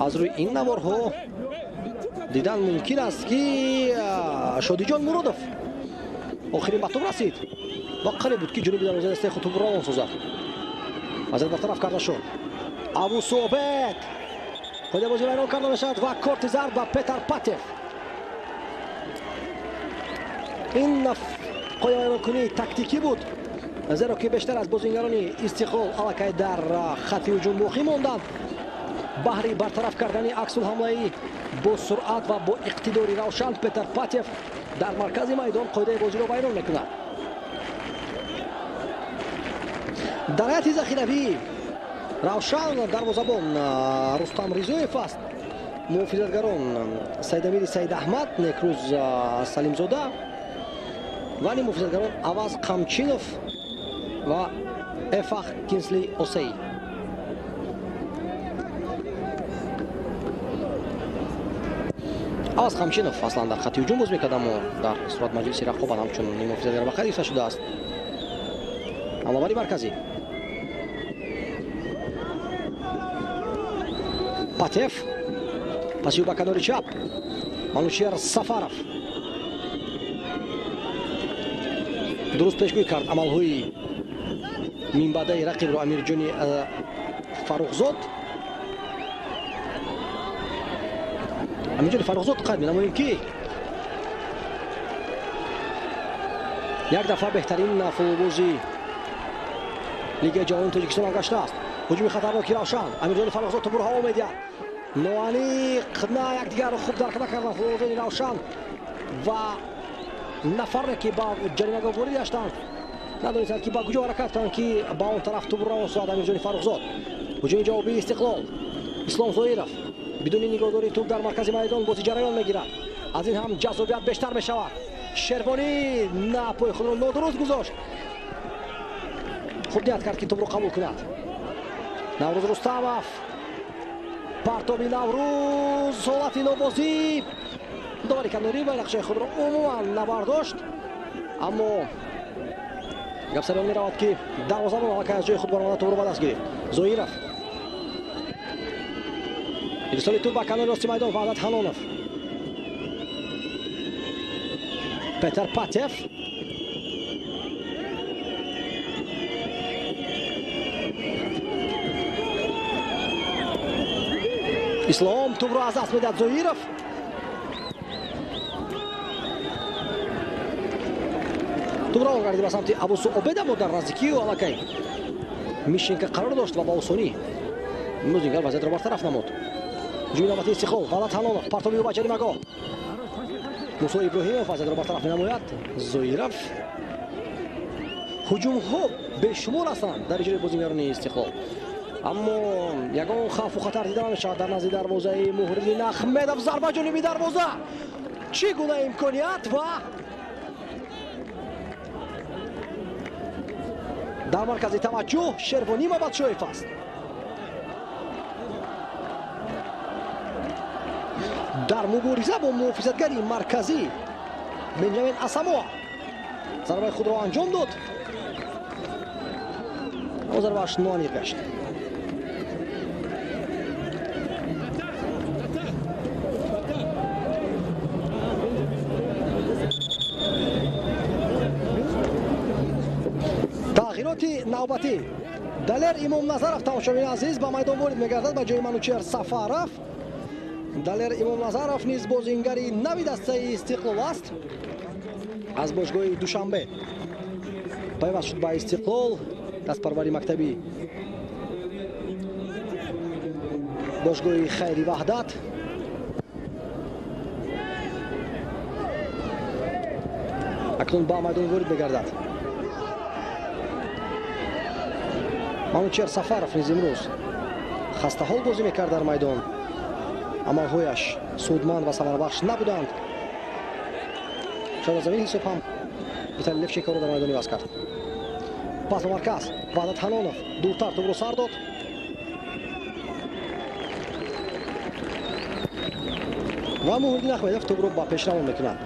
S2: аз рӯи ин наворҳо дидан мумкин аст ки Шодиҷон Муродов охирин ба тӯб расид ва қариб буд ки ҷануби дарвозаи дастаи худ тӯбро равон созад. вазъият бартараф карда шуд. Абу Собет қоидаи бозӣ вайрон карда мешавад ва корти зард ба Петар Патев. ин қоидаи вайронкунии тактикӣ буд, зеро ки бештар аз бозингарони Истиқлол аллакай дар хатти ҳуҷум боқӣ монданд. баҳри бартараф кардани аксулҳамлаи бо суръат ва бо иқтидори равшан Петар Патев дар маркази майдон қоидаи бозиро вайрон мекунад. дар ҳайати захиравӣ равшан дарвозабон Рустам Ризоев аст, муҳофизатгарон Саидамири Саидаҳмад, Некрӯз Салимзода, вали муҳофизатгарон Аваз Қамчинов ва Эфах Кинсли Осей. Аваз Қамчинов аслан дар хатти ҳуҷум боз мекард, аммо дар сурат маҷлиси рақобат ҳамчун муҳофизатгар ба қайд гирифта шудааст. ҳамловари марказӣ Патев, паси ба канори чап Манушер Сафаров дуруст пешгӯӣ кард амалҳои минбаъдаи рақибро Амирҷони Фаррухзод. Амирҷони Фаррухзод қайд менамоем ки як дафъа беҳтарин футболбози Лигаи ҷаҳони Тоҷикистон гашта-аст. ҳуҷуми хатарноки Равшан. Амирҷони Фаррухзод тӯбро ҳаво медиҳад. ноаниқ на якдигарро хуб дарк накарданд футболбозони Равшан ва нафаре ки ба ҷаримагоҳ ворид гаштанд надонистанд ки ба куҷо ҳаракат кунанд ки ба он тараф тӯбро равон созад. Амирҷони Фаррухзод. ҳуҷуми ҷавобии Истиқлол. Ислом Зоиров бидуни нигоҳдории тӯб дар маркази майдон бозӣ ҷараён мегирад. аз ин ҳам ҷаззобият бештар мешавад. Шервонӣ на пои худро нодуруст гузошт. хуб ният кард ки тӯбро қабул кунад. Наврӯз Рустамов, партоби Наврӯз, ҳолати нобозӣ. довари канори байрақшаи худро умуман набардошт, аммо гап сари он меравад ки дарвозабон аллакай аз ҷои худ баромада тӯбро ба даст гирифт. Зоиров ирсоли тӯб ба канори рости майдон Ваҳдат Ҳанонов. Петар Патев Ислом тӯбро аз даст медиҳад. Зоиров тӯбро гардид ба самти Абусу Обед, аммо дар наздикию аллакай Мишенко қарор дошт ва ба осонӣ музингар вазъиятро бартараф намуд. ҳуҷуми навбати Истиқлол. Ваҳдат Ҳалонов партоби ба ҷаримагоҳ. Мусо Иброҳимов вазъиятро бартараф менамояд. Зоиров. ҳуҷумҳо бешумор ҳастанд дар иҷрои бозингарони Истиқлол, аммо ягон хавфу хатар дида намешавад дар назди дарвозаи Муҳриддин Ахмедов. зарба ҷониби дарвоза. чӣ гуна имконият ва дар маркази таваҷҷӯҳ Шервонӣ Мамадшоев аст. дар мубориза бо муҳофизатгари марказӣ Бенҷамин Асамоа зарбаи худро анҷом дод, аммо зарбааш ноаниқ гашт. тағйироти навбатӣ. Далер Имомназаров тамошобини азиз ба майдон ворид мегардад ба ҷои Манучер Сафаров. Далер Имомназаров низ бозингари нави дастаи Истиқлол аст. аз бошгоҳи Душанбе пайваст шуд ба Истиқлол. дастпарвари мактаби бошгоҳи Хайри Ваҳдат. акнун ба майдон ворид мегардад. манучер Сафаров низ имрӯз хастаҳол бозӣ мекард дар майдон. амалҳояш судманд ва самарабахш набуданд. шояд аз замин ҳисоб ҳам Виталий Левченкоро дар майдон иваз кард. пас ба марказ Ваҳдат Ҳанонов дуртар тӯбро сар дод. ва Муҳиддин Ахмедов тӯбро ба пешравон мекунад.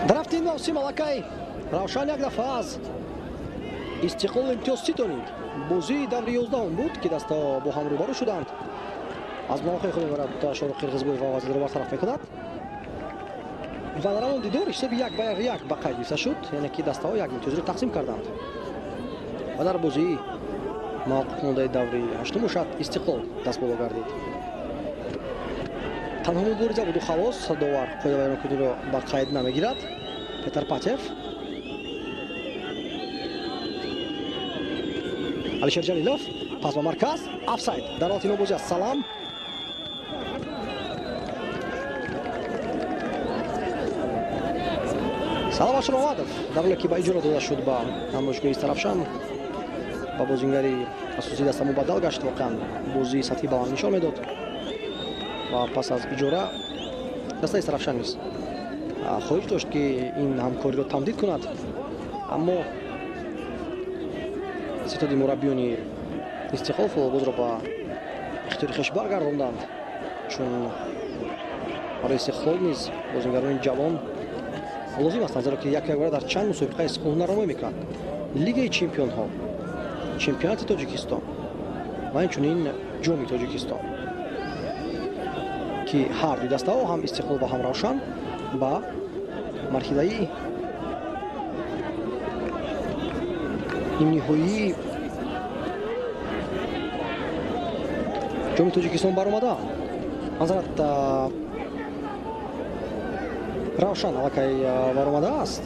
S2: дарафти Навсим Алакай равшан як дафъа аз Истиқлол имтиёз ситонид. бозии даври 11 буд ки даста бо ҳам рӯбарӯ шуданд. аз мавқеи худ мебарад Шорух Қирғизбоев ва вазиро бартараф мекунад. ва дар ҳамон дидор ҳисоби 1-1 ба қайд гирифта шуд, яъне ки даставо як имтиёзро тақсим карданд. ва дар бозии мавқифмондаи даври 8 бошад Истиқлол дастболо гардид. танҳо мубориза буду халос. довар қоидабаёнкуниро ба қайд намегирад. Петр Патев, Алишер Ҷалилов, пас ба марказ, офсайд дар ҳолати нобозӣ аст. Салам Салам Ашуромадов дар ҳоле ки ба иҷора дода шуд ба ҳамроҳишгоҳи Истарафшан ба бозингари асосии даста мубаддал гашт. воқеан бозии сатҳи баланд нишон медод ва пас аз иҷора дастаи Истарафшан низ хоҳиш дошт ки ин ҳамкориро тамдид кунад, аммо ситоди мураббиёни Истиқлол футболбозро ба ихтиёри хеш баргардонданд, чун барои Истиқлол низ бозингарони ҷавон лозим астанд, зеро ки як-як дар чанд мусобиқа Истиқлол ҳунарнамоӣ мекунад. Лигаи чемпионҳо, чемпионати Тоҷикистон ва инчунин ҷоми Тоҷикистон ки ҳар ду дастаҳо ҳам Истиқлол ва ҳам Равшан ба марҳилаи нимниҳоии ҷоми Тоҷикистон баромадаанд. манзарат Равшан аллакай баромадааст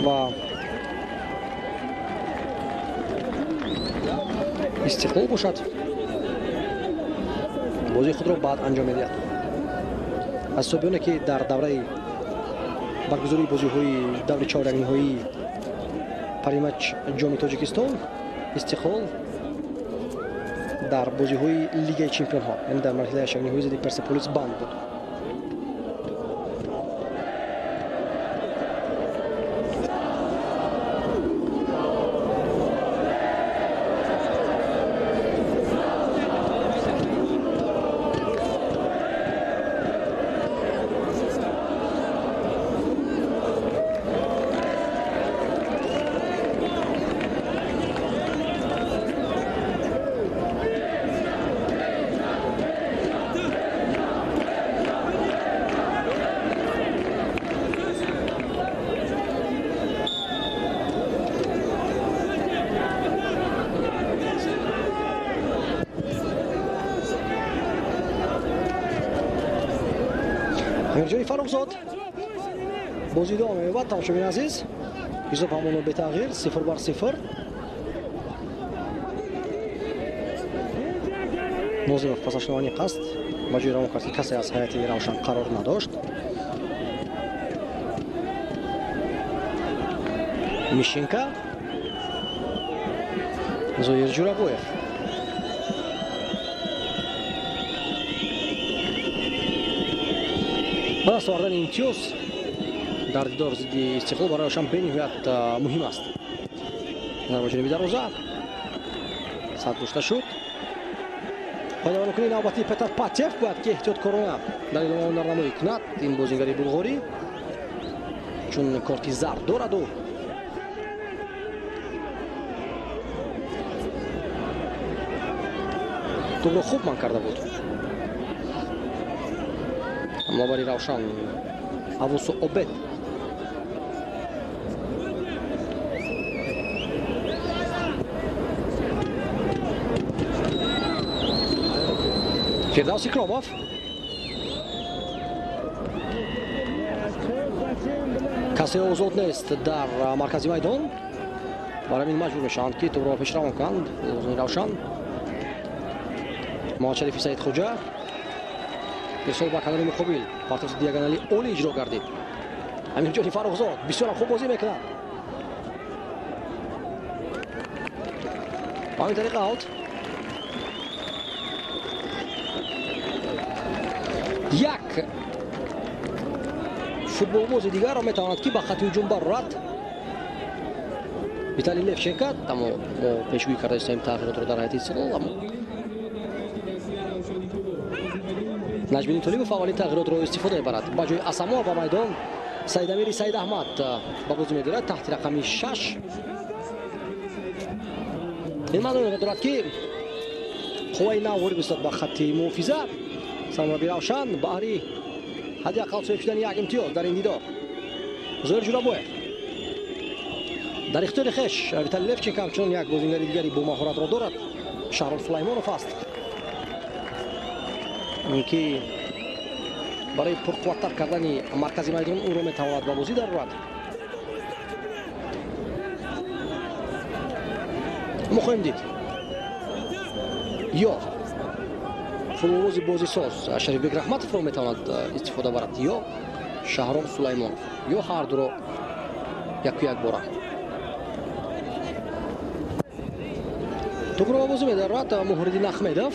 S2: ва Истиқлол бошад бозии худро баъд анҷом медиҳад. аз ҳисобиёне ки дар давраи баргузории бозиҳои даври чорякниҳоии паримач ҷоми Тоҷикистон Истиқлол дар бозиҳои лигаи чемпионҳо, яъне дар марҳилаи яшакниҳои зидди Персеполис банд буд. амирҷони фаррухзод бозӣ давом меёбад. тамошобини азиз, ҳисоб ҳамоно бетағйир 0-0. нозимов пасашнавани қасд ба ҷои равон кард ки касе аз ҳайати Равшан қарор надошт. Мишинка, Зоир Ҷурабоев, ба даст овардани имтиёз дар дидор зидди Истиқлол барои Равшан бениҳоят муҳим аст. ба ҷониби дарвоза сад дошта шуд. пайдавонкунии навбатии Петр Патев бояд ки эҳтиёткорона дар идома ҳунарнамоӣ кунад ин бозингари булғорӣ, чун корти зард дораду тӯбро хуб ман карда буд. аммо бари Равшан Авусу Обед Фирдавс Икромов, пасе озод нест дар маркази майдон. Барои ин маҷбур мешаванд ки тӯбро пешравон кунанд. Филбозони Равшан, Муҳаммад Шарифи Саидхоҷа, ирсол ба канори муқобил. Партофи диагонали оли иҷро гардид. Амирҷони Фаррухзод бисёр хуб бозӣ мекунад. ба ҳамин тариқа аут. як футболбози дигарро метавонад ки ба хати ҳуҷум барорад. Виталий Левченко, аммо мо пешгӯӣ карда истоем тағйиротро дар ҳайати Истиқлол, аммо Наҷмиддин Толибов аввалин тағйиротро истифода мебарад. Ба ҷои Асамова ба майдон Саидамири Саидаҳмад ба бозӣ мегирад таҳти рақами 6. ин маъно дорад ки қувваи нав ворид истод ба хатти муҳофиза. Самурабӣ Равшан баҳри ҳадиақал соҳиб шудани як имтиёз дар ин дидор. Зоир Ҷурабоев дар ихтиёри хеш. Виталий Левченко ҳамчунон як бозингари дигари бо маҳоратро дорад. Шаҳром Сулаймонов аст, ин ки барои пурқувваттар кардани маркази майдон ӯро метавонад ба бозӣ дарорад. мо хоҳем дид ё футболбози бозисоз Шарифбек Раҳматовро метавонад истифода барад, ё Шаҳром Сулаймонов, ё ҳардуро яку як бора. тӯбро ба бозӣ медарад Муҳриддин Ахмедов.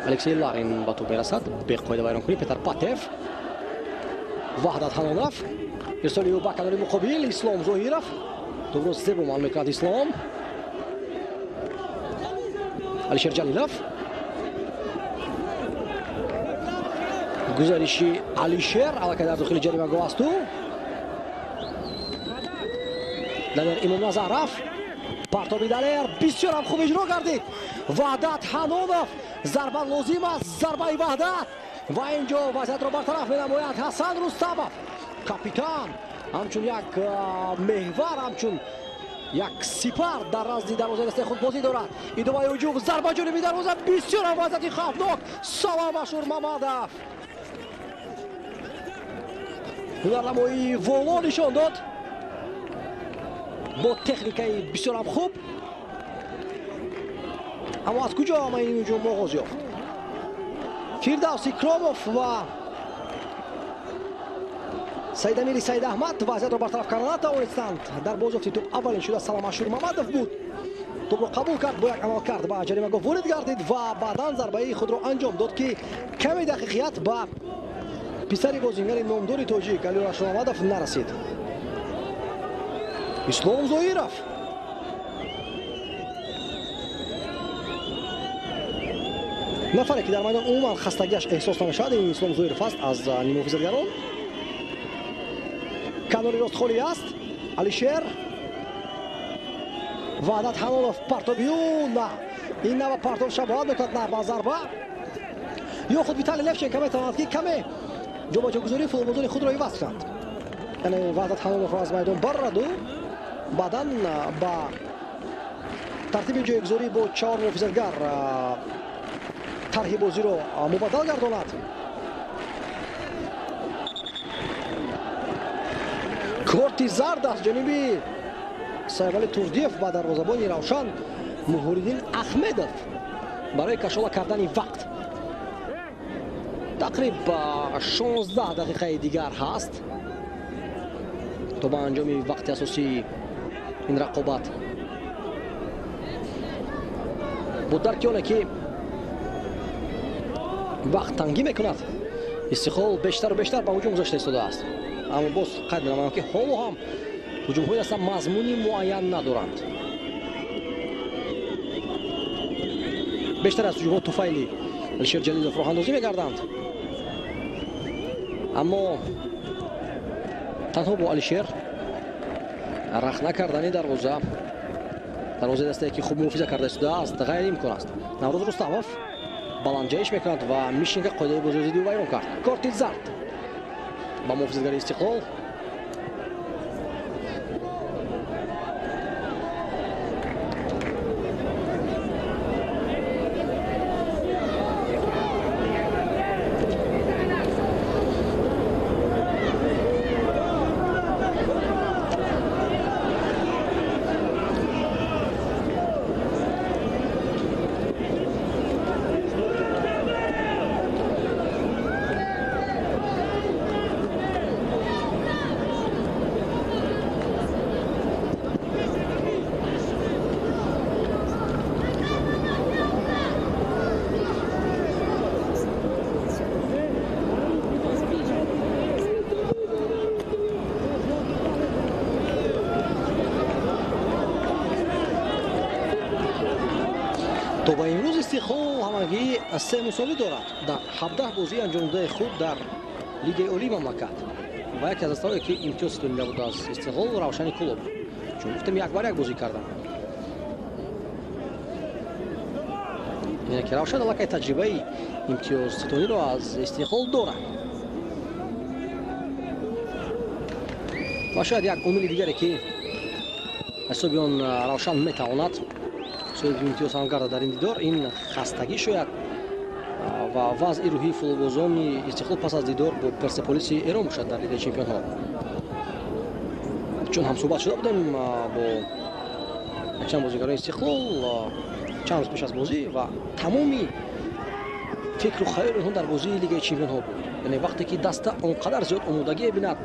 S2: Алексей Ларин ба тӯб мерасад. Беқоида вайронкунӣ Петр Патев. Ваҳдат Ҳанонов. ирсоли ӯ ба канори муқобил Ислом Зоҳиров. тӯбро зебо мал мекунад Ислом. Алишер Ҷалилов. гузариши Алишер аллакай дар дохили ҷаримагоҳ асту. Далер Имомназаров. Партоби Далер бисёрам хуб иҷро гардид. Ваҳдат Ҳанонов. Зарба лозим аст, зарбаи Ваҳдат. Ва ин ҷо вазъиятро бартараф менамояд Ҳасан Рустамов. Капитан ҳамчун як меҳвар, ҳамчун як сипар дар назди дарвозаи дастаи худ бозӣ дорад. идомаи ҳуҷум, зарба ҷониби дарвоза, бисёрам вазъияти хавфнок. Салом Ашур Мамадов ҳунарнамоии воло нишон дод бо техникаи бисёрам хуб. аммо аз куҷо ҳамаи ин ҳуҷум оғоз ёфт? Фирдавс Икромов ва Саидамири Саидаҳмад вазъиятро бартараф карда натавонистанд. дар бозёфти тӯб аввалин шуда Салом Ашур Мамадов буд. тӯбро қабул кард, бо як амал кард ба ҷаримагоҳ ворид гардид ва баъдан зарбаи худро анҷом дод ки каме дақиқият ба писари бозингари номдори тоҷик Алиёр Ашурмамадов нарасид. Ислом Зоиров. нафаре ки дар майдон умуман хастагиаш эҳсос намешавад ин Ислом Зоиров аст аз нимуҳофизатгарон. канори рост холӣ аст. Алишер. Ваҳдат Ҳанонов партоби ӯ на ин нава партов шабоҳат мекунад на ба зарба. ё худ Виталий Левченко метавонад ки каме ҷобаҷогузории футболбозони худро иваз кунад. яъне Ваҳдат Ҳаноновро аз майдон барраду баъдан ба тартиби ҷойгузорӣ бо 4 муҳофизатгар тарҳи бозиро мубаддал гардонад. корти зард аз ҷониби Сайбали Турдиев ба дарвозабони Равшан Муҳриддин Ахмедов барои кашола кардани вақт. тақриб 16 дақиқаи дигар ҳаст то ба анҷоми вақти асосии ин рақобат. бо дарки оне ки вақт тангӣ мекунад, Истиқлол бештару бештар ба ҳуҷум гузашта истодааст. аммо боз қайд менамоям ки ҳоло ҳам ҳуҷумҳои аса мазмуни муайян надоранд. бештар аз ҳуҷумҳо туфайли Алишер Ҷалилов роҳандозӣ мегарданд. аммо танҳо бо Алишер рах накардани дарвозаи дастае ки хуб муҳофиза карда истодааст ғайриимкон аст. Наврӯз Рустамов баландҷаиш мекунад ва Мишинга қоидаи бозёзидиро вайрон кард. корти зард ба муҳофизатгари Истиқлол. то ба имрӯз Истиқлол ҳамагӣ 3 мусовӣ дорад дар 17 бозии анҷомидаи худ дар лигаи олии мамлакат. ва яке аз асбабе ки имтиёз ситонида буд аз Истиқлол Равшани Кулоб, чун гуфтем 1-1 бозӣ карданд. яъне ки Равшан аллакай таҷрибаи имтиёзситониро аз Истиқлол дорад. ва шояд як омили дигаре ки ҳисоби он Равшан метавонад соҳиби имтиёз ҳам гардад дар ин дидор, ин хастагӣ шояд ва вазъи рӯҳии футболбозони Истиқлол пас аз дидор бо Персеполиси Эрон бошад дар Лигаи Чемпионҳо. чун ҳамсӯҳбат шуда будем бо якчанд бозигарони Истиқлол чанд рӯз пеш аз бозӣ ва тамоми фикру хаёли онҳо дар бозии Лигаи Чемпионҳо буд. яъне вақте ки даста он қадар зиёд омодагӣ мебинад,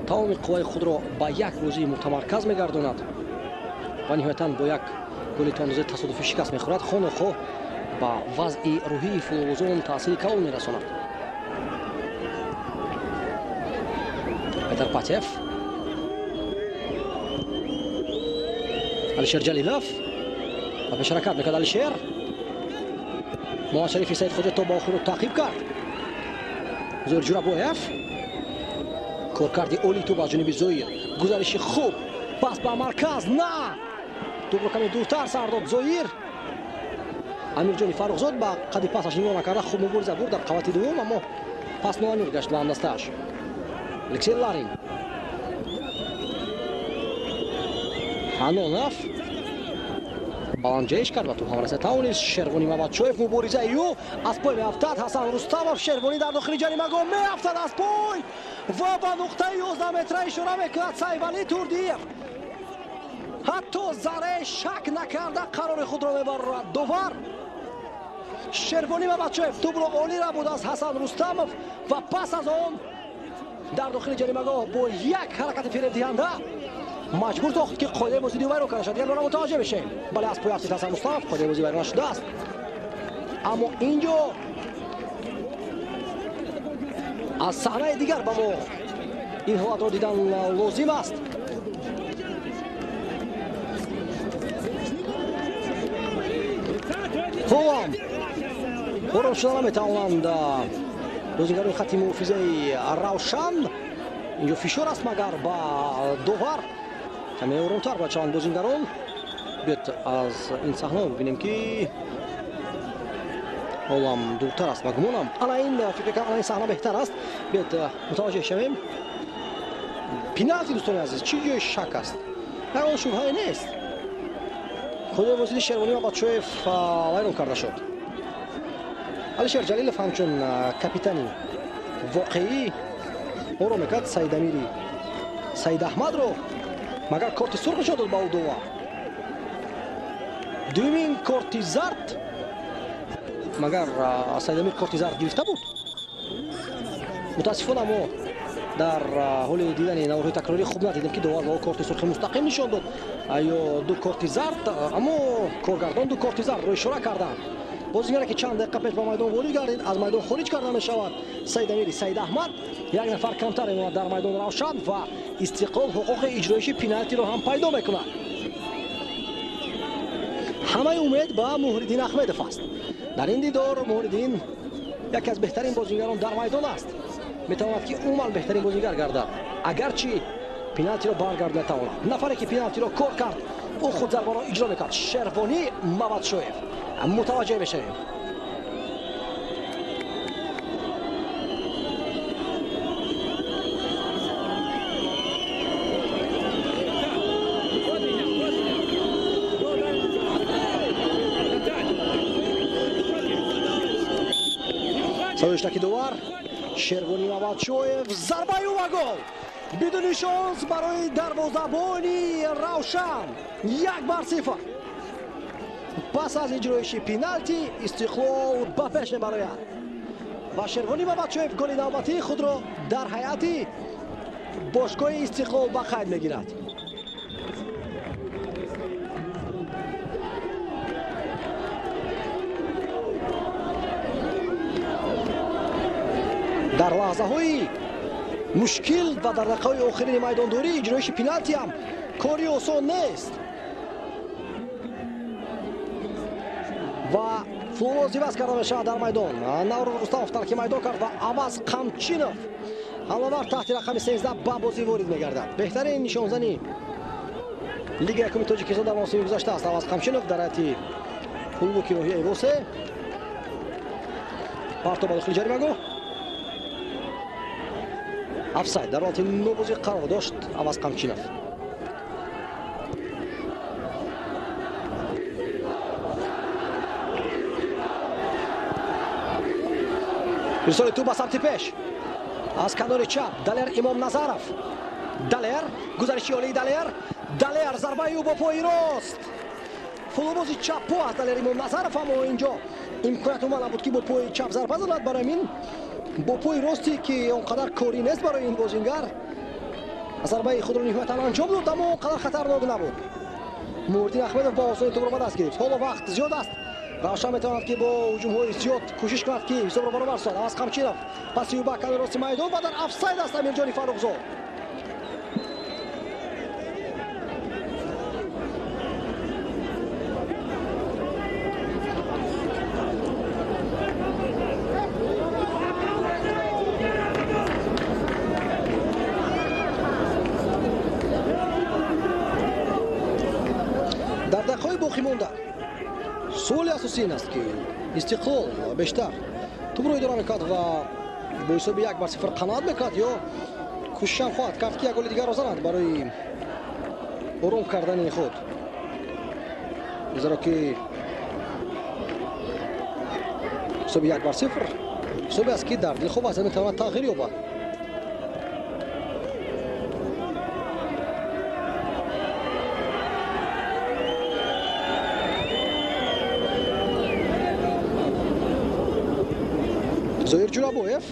S2: тамоми қувваи худро ба як бозӣ мутамарказ мегардонад ва ниҳоятан бо як голи то андозаи тасодуфӣ шикаст мехӯрад, хонохо ба вазъи рӯҳии футболбозон таъсири калон мерасонад. Петр Патев, Алишер Ҷалилов ва пешҳаракат мекард Алишер. Муҳаммад Шарифи Саидхоҷа то ба охир таъқиб кард. Зоир Ҷурабоев, коркарди олӣ ту ба ҷониби Зоир, гузариши хуб, пас ба марказ, на тӯбро каме дуртар сар дод Зоир. Амирҷони Фаррухзод ба қади пасаш нигоҳ накарда хуб мубориза бурд дар қавати дуввум, аммо пас ноамир гашт ба ҳамдастааш. Алексей Ларин, Ҳанонов баланҷаиш кард ва ту ҳамраса тавонист. Шервони Мамадшоев муборизаи ӯ аз пой меафтад. Ҳасан Рустамов, Шервони дар дохили ҷаримагоҳ меафтад аз пой ва ба нуқтаи 11 метра ишора мекунад Сайвали Турдиев. ҳатто зарраи шак накарда қарори худро мебарорад довар. Шервони Мамадшоев тӯбро олира буд аз Ҳасан Рустамов ва пас аз он дар дохили ҷаримагоҳ бо як ҳаракати фиребдиҳанда маҷбур сохт ки қоидаи бозии вайро карда шуд. Гардона мутаваҷҷеҳ мешавем. бале аз пой афтид Ҳасан Рустамов, қоидаи бозии вайро нашудааст. аммо инҷо аз саҳнаи дигар ба мо ин ҳолатро дидан лозим аст. ҳолам ором шуда наметавонанд бозигарони хатти муҳофизаи Равшан. инҷо фишор аст магар ба довар. каме оромтар ба чаванд бозигарон. биёд аз ин саҳнаҳо бибинем ки ҳолам дуртар аст. ба гумонам ана ин фикр кардам ана ин саҳна беҳтар аст. биёд мутаваҷҷеҳ шавем. пеналти дӯстони азиз, чӣ ҷои шак аст? ягон шубҳае нест. қоидаи бозии Шервони Мамадшоев вайрон карда шуд. Алишер Ҷалилов ҳамчун капитани воқеӣ оро мекард Саидамири Саидаҳмадро, магар корти сурх нишон дод ба ӯ довар. дуюмин корти зард, магар Саидамир корти зард гирифта буд. мутаассифона мо дар ҳоли дидани наворҳои такрорӣ хуб надидем ки довар ба ӯ корти сурхи мустақим нишон дод ё ду корти зард, аммо коргардон ду корти зардро ишора карданд. бозигаре ки чанд дақиқа пеш ба майдон ворид гардид, аз майдон хориҷ карда мешавад. Саидамири Саидаҳмад, як нафар камтар мемонад дар майдон Равшан ва Истиқлол ҳуқуқи иҷроиши пеналтиро ҳам пайдо мекунад. ҳамаи умед ба Муҳриддин Аҳмедов аст. дар ин дидор Муҳриддин яке аз беҳтарин бозигарон дар майдон аст. метавонад ки умуман беҳтарин бозигар гардад, агарчи пеналтиро баргард метавонад. нафаре ки пеналтиро кор кард, ӯ худ зарбаро иҷро мекард. Шервони Мамадшоев, мутаваҷҷеҳ мешавем. садоиштаки довар Шервони Мамадшоев, зарбаи ӯ ва гол. бидуни шонс барои дарвозабони Равшан. 1-0. пас аз иҷроиши пеналти Истиқлол ба пеш мебарояд ва Шервони Мамадшоев голи навбатии худро дар ҳайати бошгоҳи Истиқлол ба қайд мегирад. дар лаҳзаҳои мушкил ва дар дақиқаҳои охирини майдондорӣ иҷроиши пеналти ҳам кори осон нест. ва флоз иваз карда мешавад дар майдон. Навруз Рустамов тарки майдон кард ва Аваз Қамчинов ҳамловар таҳти рақами 13 ба бозӣ ворид мегардад. Беҳтарин нишонзани Лигаи Якуми Тоҷикистон дар мавсими гузашта аст. Аваз Қамчинов дар ҳайати ҳуллуки ноҳияи Восе. Партов ба дохили ҷаримагоҳ. Офсайд дар ҳолати нобозӣ қарор дошт Аваз Қамчинов. ирсоли тӯб ба самти пеш аз канори чап Далер Имомназаров. Далер гузариши олии Далер зарбаи ӯ бо пои рост. фулбози чаппо аз Далер Имомназаров, аммо инҷо имконият уман набуд ки бо пои чап зарба занад. Барои ин бо пои рости ки он қадар корӣ нест барои ин бозингар зарбаи худро ниҳоятан анҷом дод, аммо он қадар хатарнок набуд. Мурдин Ахмедов ба осонӣ тӯбро ба даст гирифт. ҳоло вақт зиёд аст. равшан метавонад ки бо ҳуҷумҳои зиёд кӯшиш кунад ки ҳисобро баробар созад. Аваз Қамчинов паси ӯ ба канори рости майдон ва дар офсайд аст Амирҷони Фаррухзод. дар дақиқаҳои боқӣ монда суоли асосӣ ин аст ки Истиқлол бештар тӯбро идора мекунад ва бо ҳисоби 1-0 қаноат мекунад ё кӯшишам хоҳад кард ки як голи дигарро занад барои ором кардани худ. зеро ки ҳисоби 1-0 ҳисобе аст ки дар дилхоҳ вазъият метавонад тағйир ёбад. Зоир Ҷурабоев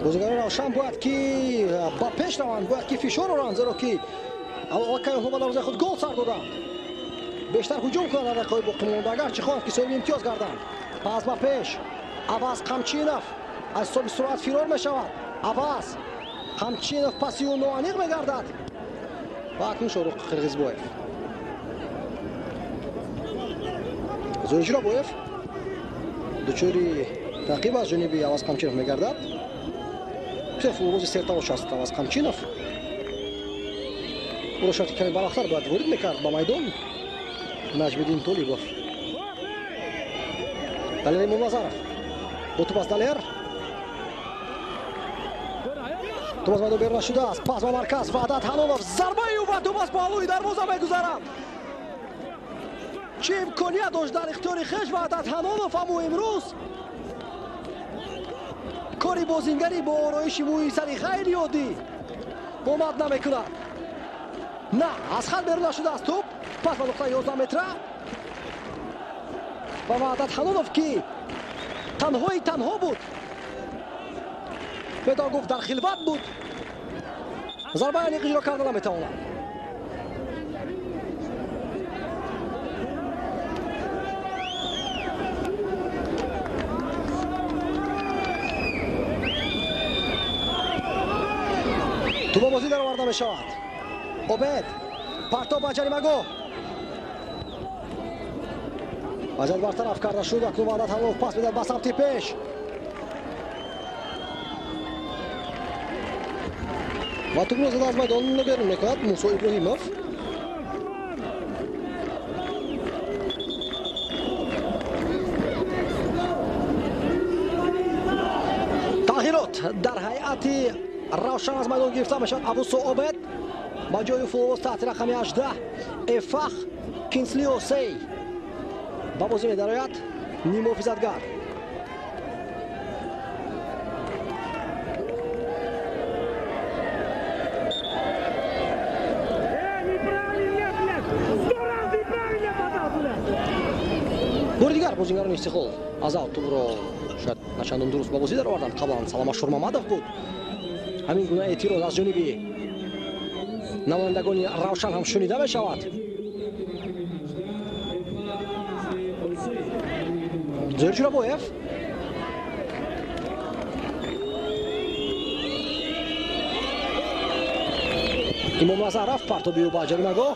S2: бозигарони равшан бояд ки ба пеш раванд, бояд ки фишор оранд, зеро ки аллакай онҳо ба дарвозаи худ гол сар доданд. бештар ҳуҷум кунанд дар дақиқаҳои боқӣ монда, агарчи хоҳанд ки соҳиби имтиёз гарданд. пас ба пеш Аваз Қамчинов аз ҳисоби суръат фирор мешавад. Аваз Қамчинов паси ӯ ноаниқ мегардад ва акнун Шорух Қирғизбоев. Зоир Ҷурабоев дучори таъқиб аз ҷониби Аваз Қамчинов мегардад. бисёр футболбози серталош аст Аваз Қамчинов. ӯро шарти каме балахтар бояд ворид мекард ба майдон Наҷмиддин Толибов. Далер Имомназаров бо тӯб аз Далер. тӯб аз майдон берун шудааст. пас ба марказ Ваҳдат Ҳанонов. зарбаи ӯ ба тӯб аз паҳлӯи дарвоза мегузарад. чӣ имконият дошт дар ихтиёри хеш Ваҳдат Ҳанонов, аммо имрӯз кори бозингари бо ороиши мӯи сари хайли оддӣ омад намекунад. на аз хат берун нашудааст тӯб. пас ба нуқтаи 11 метра ва Ваҳдат Ҳанонов ки танҳо буд, метавон гуфт дар хилват буд, зарбаи аниқ иҷро карда наметавонад. тӯбобозӣ дароварда мешавад. обед партов ба ҷаримагоҳ. вазъият бартараф карда шуд. акнун Ваҳдат Ҳанонов пас медиҳад ба самти пеш. ва тӯбро зада аз майдон берун мекунад Мусо Иброҳимов. тағйирот дар ҳайати равшан аз майдон гирифта мешавад. Абусо Обед ба ҷои фулбоз таҳти рақами 18 Эфах Кинслиосей ба бозӣ медарояд. нимуҳофизатгар бори дигар бозингарони Истиқлол аз ав тӯбро шояд начандон дуруст ба бозӣ дароварданд. қаблан Салома Шурмамадов буд. ҳамин гуна эътироз аз ҷониби намояндагони равшан ҳам шунида мешавад. Зоир Ҷурабоев Имомназаров партоби ӯ ба ҷаримагоҳ.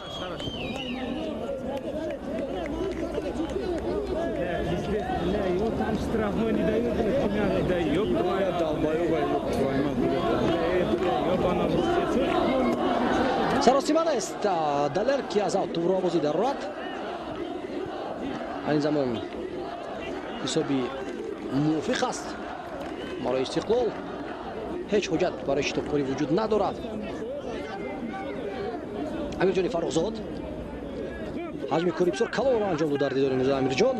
S3: страхование дают, меня дают, твоя долбоёба, твоя мать.
S2: саросимада аст далер ки аз автубро бозӣ дар роҳат ин замон ҳисоби мувофиқ аст барои истиқлол ҳеҷ ҳоҷат барои шитобкорӣ вуҷуд надорад амирҷони фаррухзод ҳаҷми кори бисёр калонро анҷом дод дар дидори имрӯза амирҷон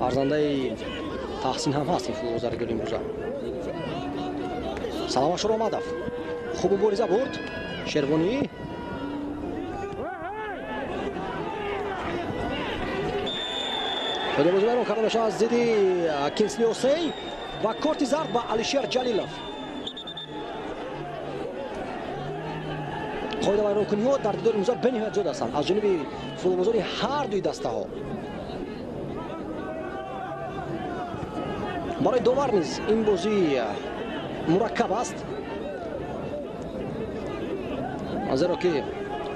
S2: фарзандаи таҳсин ҳам ҳаст ин футболбозари дидори имрӯза салома шуромадов хуб мубориза бурд шервонӣ ҳудобозӣ байрон карда мешавад аз зидди кинсли осей ва корти зард ба алишер ҷалилов қоидавайронкуниҳо дар дидори имрӯза бениҳоят зиёд ҳастанд аз ҷониби футболбозони ҳар дуи дастаҳо барои довар низ ин бозӣ мураккаб аст зеро ки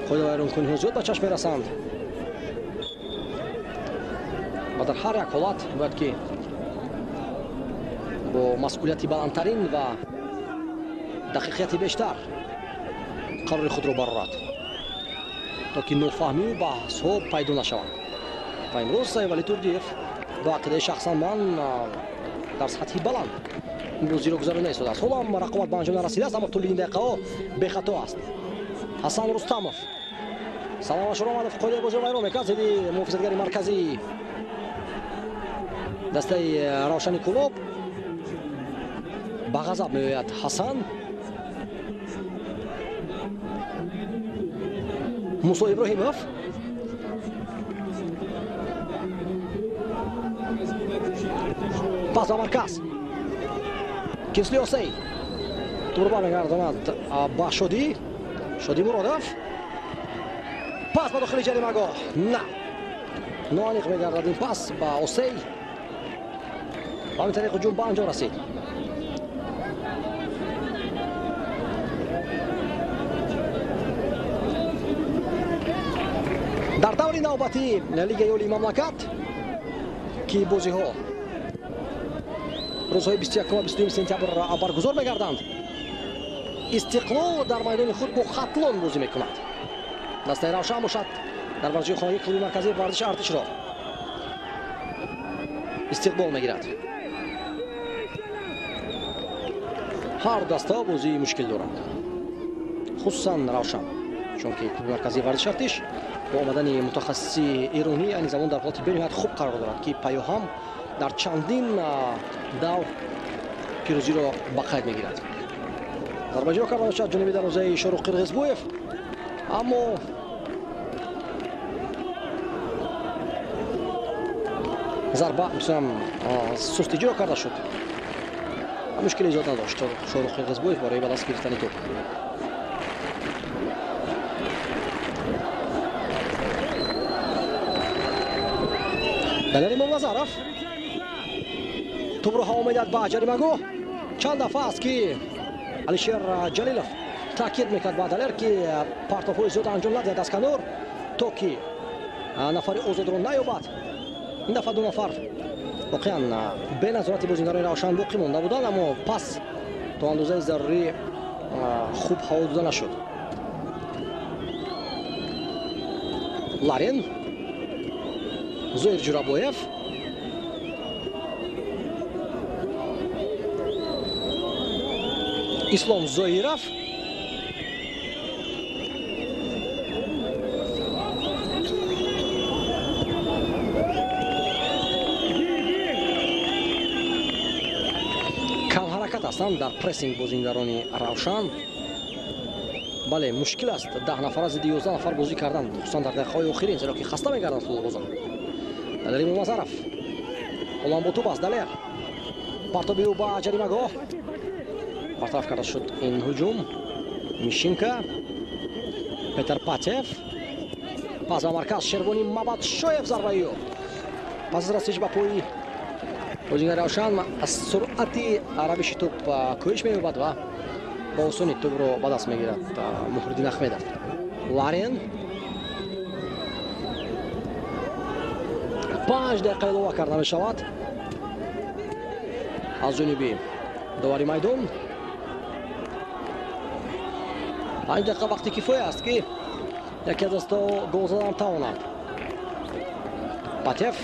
S2: қоидавайронкуниҳо зиёд ба чашм мерасанд ва дар ҳар як ҳолат бояд ки бо масъулияти баландтарин ва дақиқияти бештар қарори худро барорад то ки нофаҳмию баҳсҳо пайдо нашаванд ва имрӯз саивали турдиев ба ақидаи шахсан ман дар сатҳи баланд ин бозиро гузаронида истодааст ҳоло ҳам рақобат ба анҷом нарасидааст аммо тӯли ин дақиқаҳо бехато аст ҳасан рустамов салома шуромадов қоидаи бозиро вайрон мекард зидди муҳофизатгари марказии дастаи равшани кулоб ба ғазаб меояд ҳасан мусо иброҳимов пас ба марказ кинсли осей турба мегардонад ба шодӣ муродов пас ба дохили ҷаримагоҳ на ноаниқ мегардад ин пас ба осей ба ҳамин тариқ ҳуҷум ба анҷом расид дар даври навбати лигаи олии мамлакат ки бозиҳо рӯзҳои 21-22 сентябр баргузор мегарданд истиқлол дар майдони худ бо хатлон бозӣ мекунад дастаи равшан бошад дар варзиши хонагии клуби марказии варзиши артишро истиқбол мегирад ҳар даста бозии мушкил доранд хусусан равшан чунки клуби марказии варзиши артиш бо омадани мутахассиси эронӣ айни замон дар ҳолати бениҳоят хуб қарор дорад ки паёҳам дар чандин давр пирӯзиро ба қайд мегирад зарбаҷиро карда бошад ҷониби дарвозаи шорух қирғизбоев аммо зарба мисолам сустиҷиро карда шуд мушкили зиёд надошт шорух қирғизбоев барои ба даст гирифтани топ далер имомназаров тӯбро ҳаво медиҳад ба ҷаримагоҳ чанд дафъа аст ки алишер ҷалилов таъкид мекард ба далер ки партовҳои зиёд анҷом надиҳад аз канор то ки нафари озодро наёбад ин дафъа ду нафар воқеан беназорати бозингарони равшан боқӣ монда буданд аммо пас то андозаи зарурӣ хуб ҳаво дода нашуд ларин зоир ҷурабоев ислом зоиров камҳаракат ҳастанд дар прессинг бозингарони равшан бале мушкил аст 10 нафара зидди 11 нафар бозӣ кардан хусусан дар дақиқаҳои охирин зеро ки хаста мегарданд футболбозон далер имомназаров ҳолам бо тӯб аст далер партоби ӯ ба ҷаримагоҳ бартараф карда шуд ин ҳуҷум мишинка петр патев пас ба марказ шервонӣ мамадшоев зарбаи ё пас аз расиш ба пои бозингари равшан аз суръати равиши тӯб кӯҳиш меёбад ва با осонӣ тӯбро ба даст мегирад муҳриддин ахмедов. Ларин 5 دقیقه илова карда мешавад аз ҷониби довари майдон. 5 дақиқа вақти кифоя аст ки яке аз дастаҳо гол задан тавонад. Патев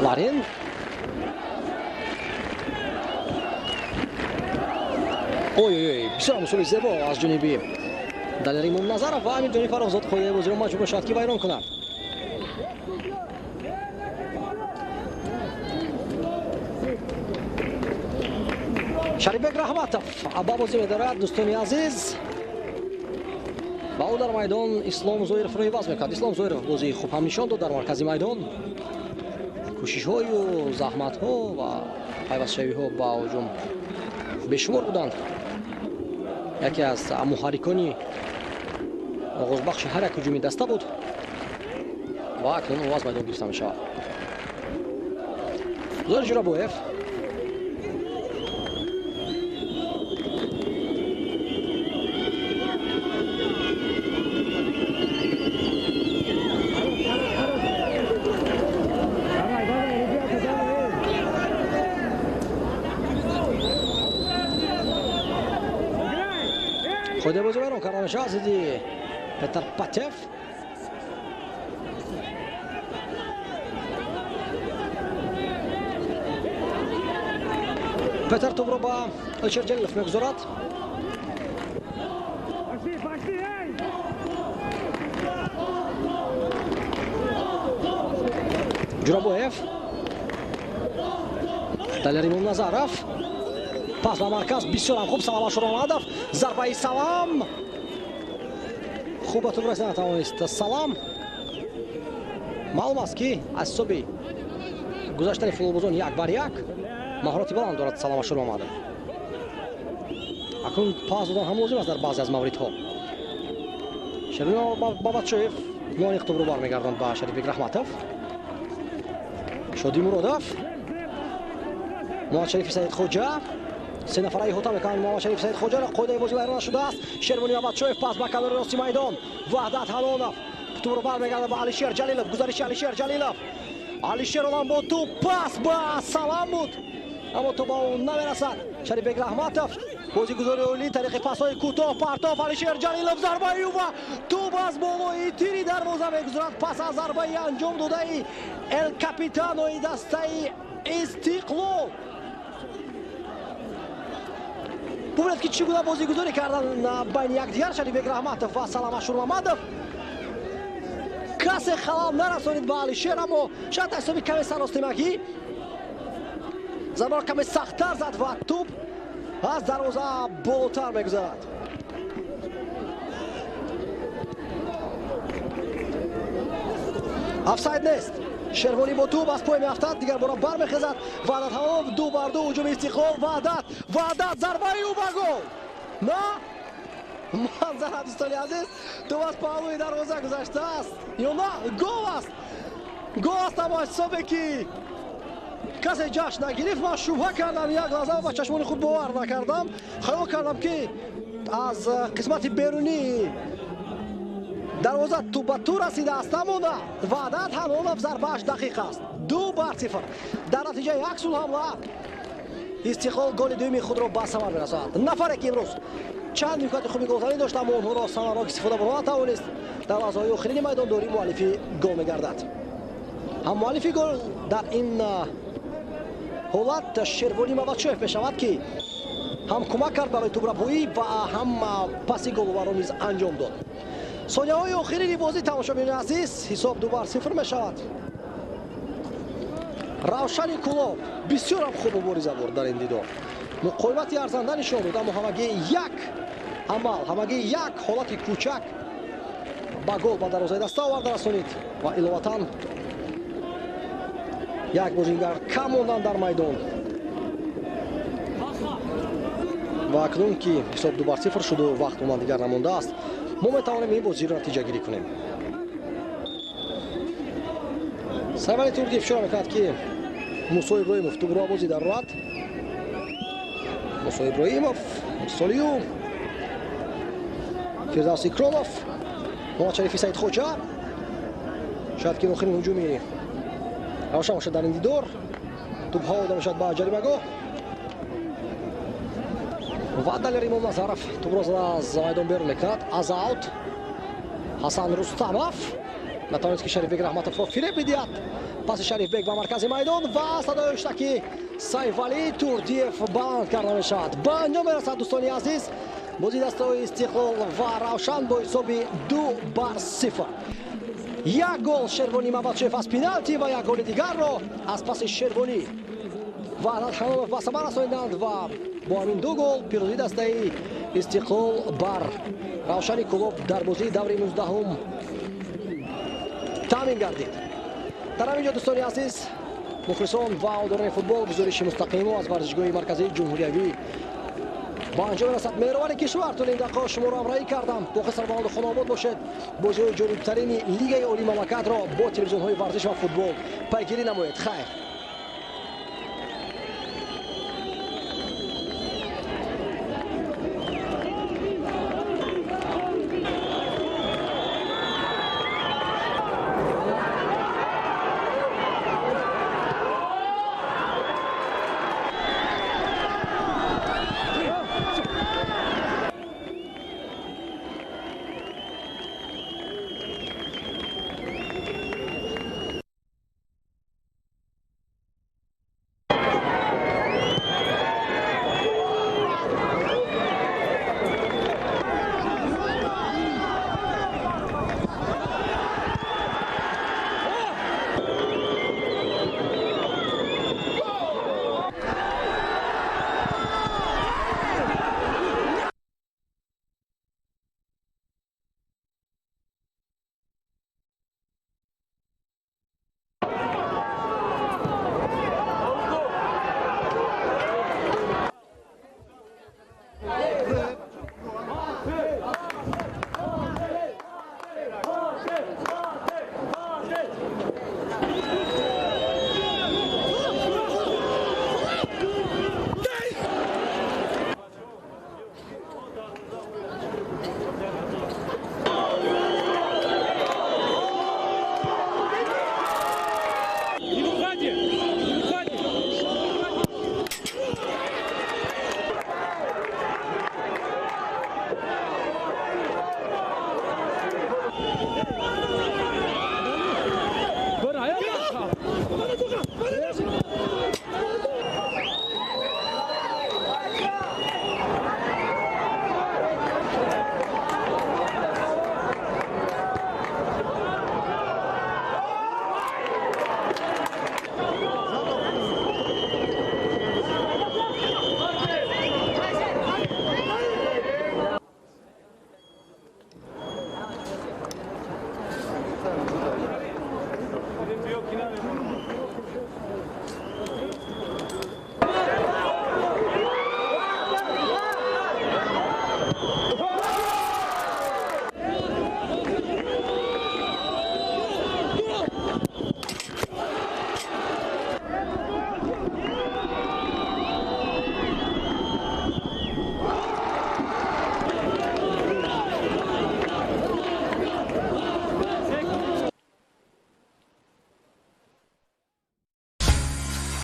S2: Ларин ой бисёр мусоли зебо аз ҷониби Далерий Мумназаров ва Амирҷони Фарохзод ходаи бозиро маҷбур мешавад ки вайрон кунад. Шарибек Раҳматов ба бозӣ медорад. дӯстони азиз, ба ӯ дар майдон Ислом Зоиров роҳиваз мекард. Ислом Зоиров бозии хуб ҳам нишон дод дар маркази майдон. кӯшишҳою заҳматҳо ва пайвастшавиҳо ба ҳуҷум бешумор буданд. яке аз муҳаррикони оғозбахши ҳар як ҳуҷуми даста буд ва акнун ӯ аз майдон гирифта мешавад. Зоир Ҷурабоев ходаи бозӣ вайрон карда мешавад. зидди Петр Патев Петр тӯбро ба Алишер Ҷалилов мегузорад. Ҷурабоев Далерий Мумназаров пас ба марказ бисёрам хуб. Салам Ашуромадов зарбаи Салам хуб ба тӯб расида натавонист. Салам маълум аст ки аз ҳисоби гузаштани футболбозон 1-1 маҳороти баланд дорад Салам Ашуромадов. акнун пас додан ҳам лозим аст дар баъзе аз мавридҳо. Шервин Бабатшоев нониқ тӯбро бармегардонд ба Шарибек Раҳматов. Шодӣ Муродов Муҳаммад Шарифи Саидхоҷа се нафара иҳота мекунанд. Муҳаммад Шарифи Саидхоҷаро қоидаи бозӣ вайрон шудааст. Шервони Бабатшоев пас ба канори рости майдон. Ваҳдат Ҳалонов тӯбро бармегардад ба Алишер Ҷалилов. гузариши Алишер Ҷалилов. Алишер олан бо тӯб пас ба Салам буд, аммо то ба ӯ намерасад. Шарибек Раҳматов бозигузори олӣ тариқи пасҳои кӯтоҳ партоф. Алишер Ҷалилов зарбаи ӯ ва тӯб аз болои тири дарвоза мегузарад. пас аз зарбаи анҷом додаи эл капитанои дастаи Истиқлол. бубинед ки чӣ гуна бозигузорӣ карданд байни якдигар Шарибек Раҳматов ва Салам Ашурмамадов. касе халал нарасонид ба Алишер, аммо шояд аз ҳисоби каме саростимагӣ зарбаро каме сахттар зад ва тӯб аз дарвоза болотар мегузарад. офсайд нест. Шервонӣ бо тӯб аз пой меафтад, дигар бора бармехезад. Ваҳдат Ҳалонов 2-2 ҳуҷуми Истиқлол. Ваҳдат зарбаи ӯ ба гол. на манзара дӯстони азиз, тӯб аз паҳлӯи дарвоза гузаштааст ё на? Гол аст. Гол аст, аммо аз ҳисобе ки касе ҷашн нагирифт, ман шубҳа кардам, як лаҳза ба чашмони худ бовар накардам. хаёл кардам ки аз қисмати берунии дарвоза тӯб ба тӯ расидааст, аммо на. Ваҳдат Ҳалонов зарбааш дақиқ аст. 2-0. дар натиҷаи аксул ҳамла Истиқлол голи дуюми худро ба самар мерасонад. нафаре ки имрӯз чанд имконоти хуби голзанӣ дошт, аммо онҳоро самарок истифода баро натавонист. дар лаҳзаҳои охирини майдондорӣ муаллифи гол мегардад. ҳам муаллифи гол дар ин ҳолат Шервони Бабатшоев мешавад ки ҳам кӯмак кард барои тӯбрабоӣ ва ҳам паси головаро низ анҷом дод. сонияҳои охирини бозӣ тамошобини азиз, ҳисоб 2-0 мешавад. Равшани Кулов бисёрам хуб мубориза бурд дар ин дидор. муқоимати арзанда нишон дод, аммо ҳамагӣ як амал, ҳамагӣ як ҳолати кӯчак ба гол ба дарвозаи даста оварда расонид ва иловатан як бозингар кам мондан дар майдон. ва акнун ки ҳисоб 2-0 шуду вақт уман дигар намондааст, мо метавонем ин бозиро натиҷагирӣ кунем. Сайвали Турдиев шуро мекард ки Мусо Иброимов тӯбро бозӣ дар роҳат. Мусо Иброимов солию فردوس اکراموف، محمد شریفی سعیدخوجا. شاید که نخرین هجومی روشن باشد در این دیدار. توپ ها داده میشد به جریمه‌گاه و دلیل ریمون نظرف توپ را زده از میدان بیرون میکند. از اوت حسن رستموف نتوانست که شریف بگ رحمتوف را فریب بدهد. پاس شریف بگ به مرکز میدان و صدای اشتکی سیف علی توردیف بند کرده میشد. به انجام میرسد دوستان عزیز بازی دسته‌های استقلال و روشن با حساب 2-0. یک گل شروانی مبادشف از پنالتی و یک گل دیگر را از پاس شروانی و حنانوف به ثمر رسانیدند و با همین دو گل پیروزی دسته استقلال بر روشن کلوب در بازی دوره 19 تامین گردید. در همینجا دوستان عزیز مخلصان و عادران فوتبال گزارش مستقیم از ورزشگاه مرکزی جمهوری با انجام رسد مهربان کشور تا این دقیقه شما را همراهی کردم. با خسر باند خانه آباد باشد. بازی جالب‌ترین لیگ عالی مملکت را با تلویزیون های ورزش و فوتبال پیگیری نمایید. خیر.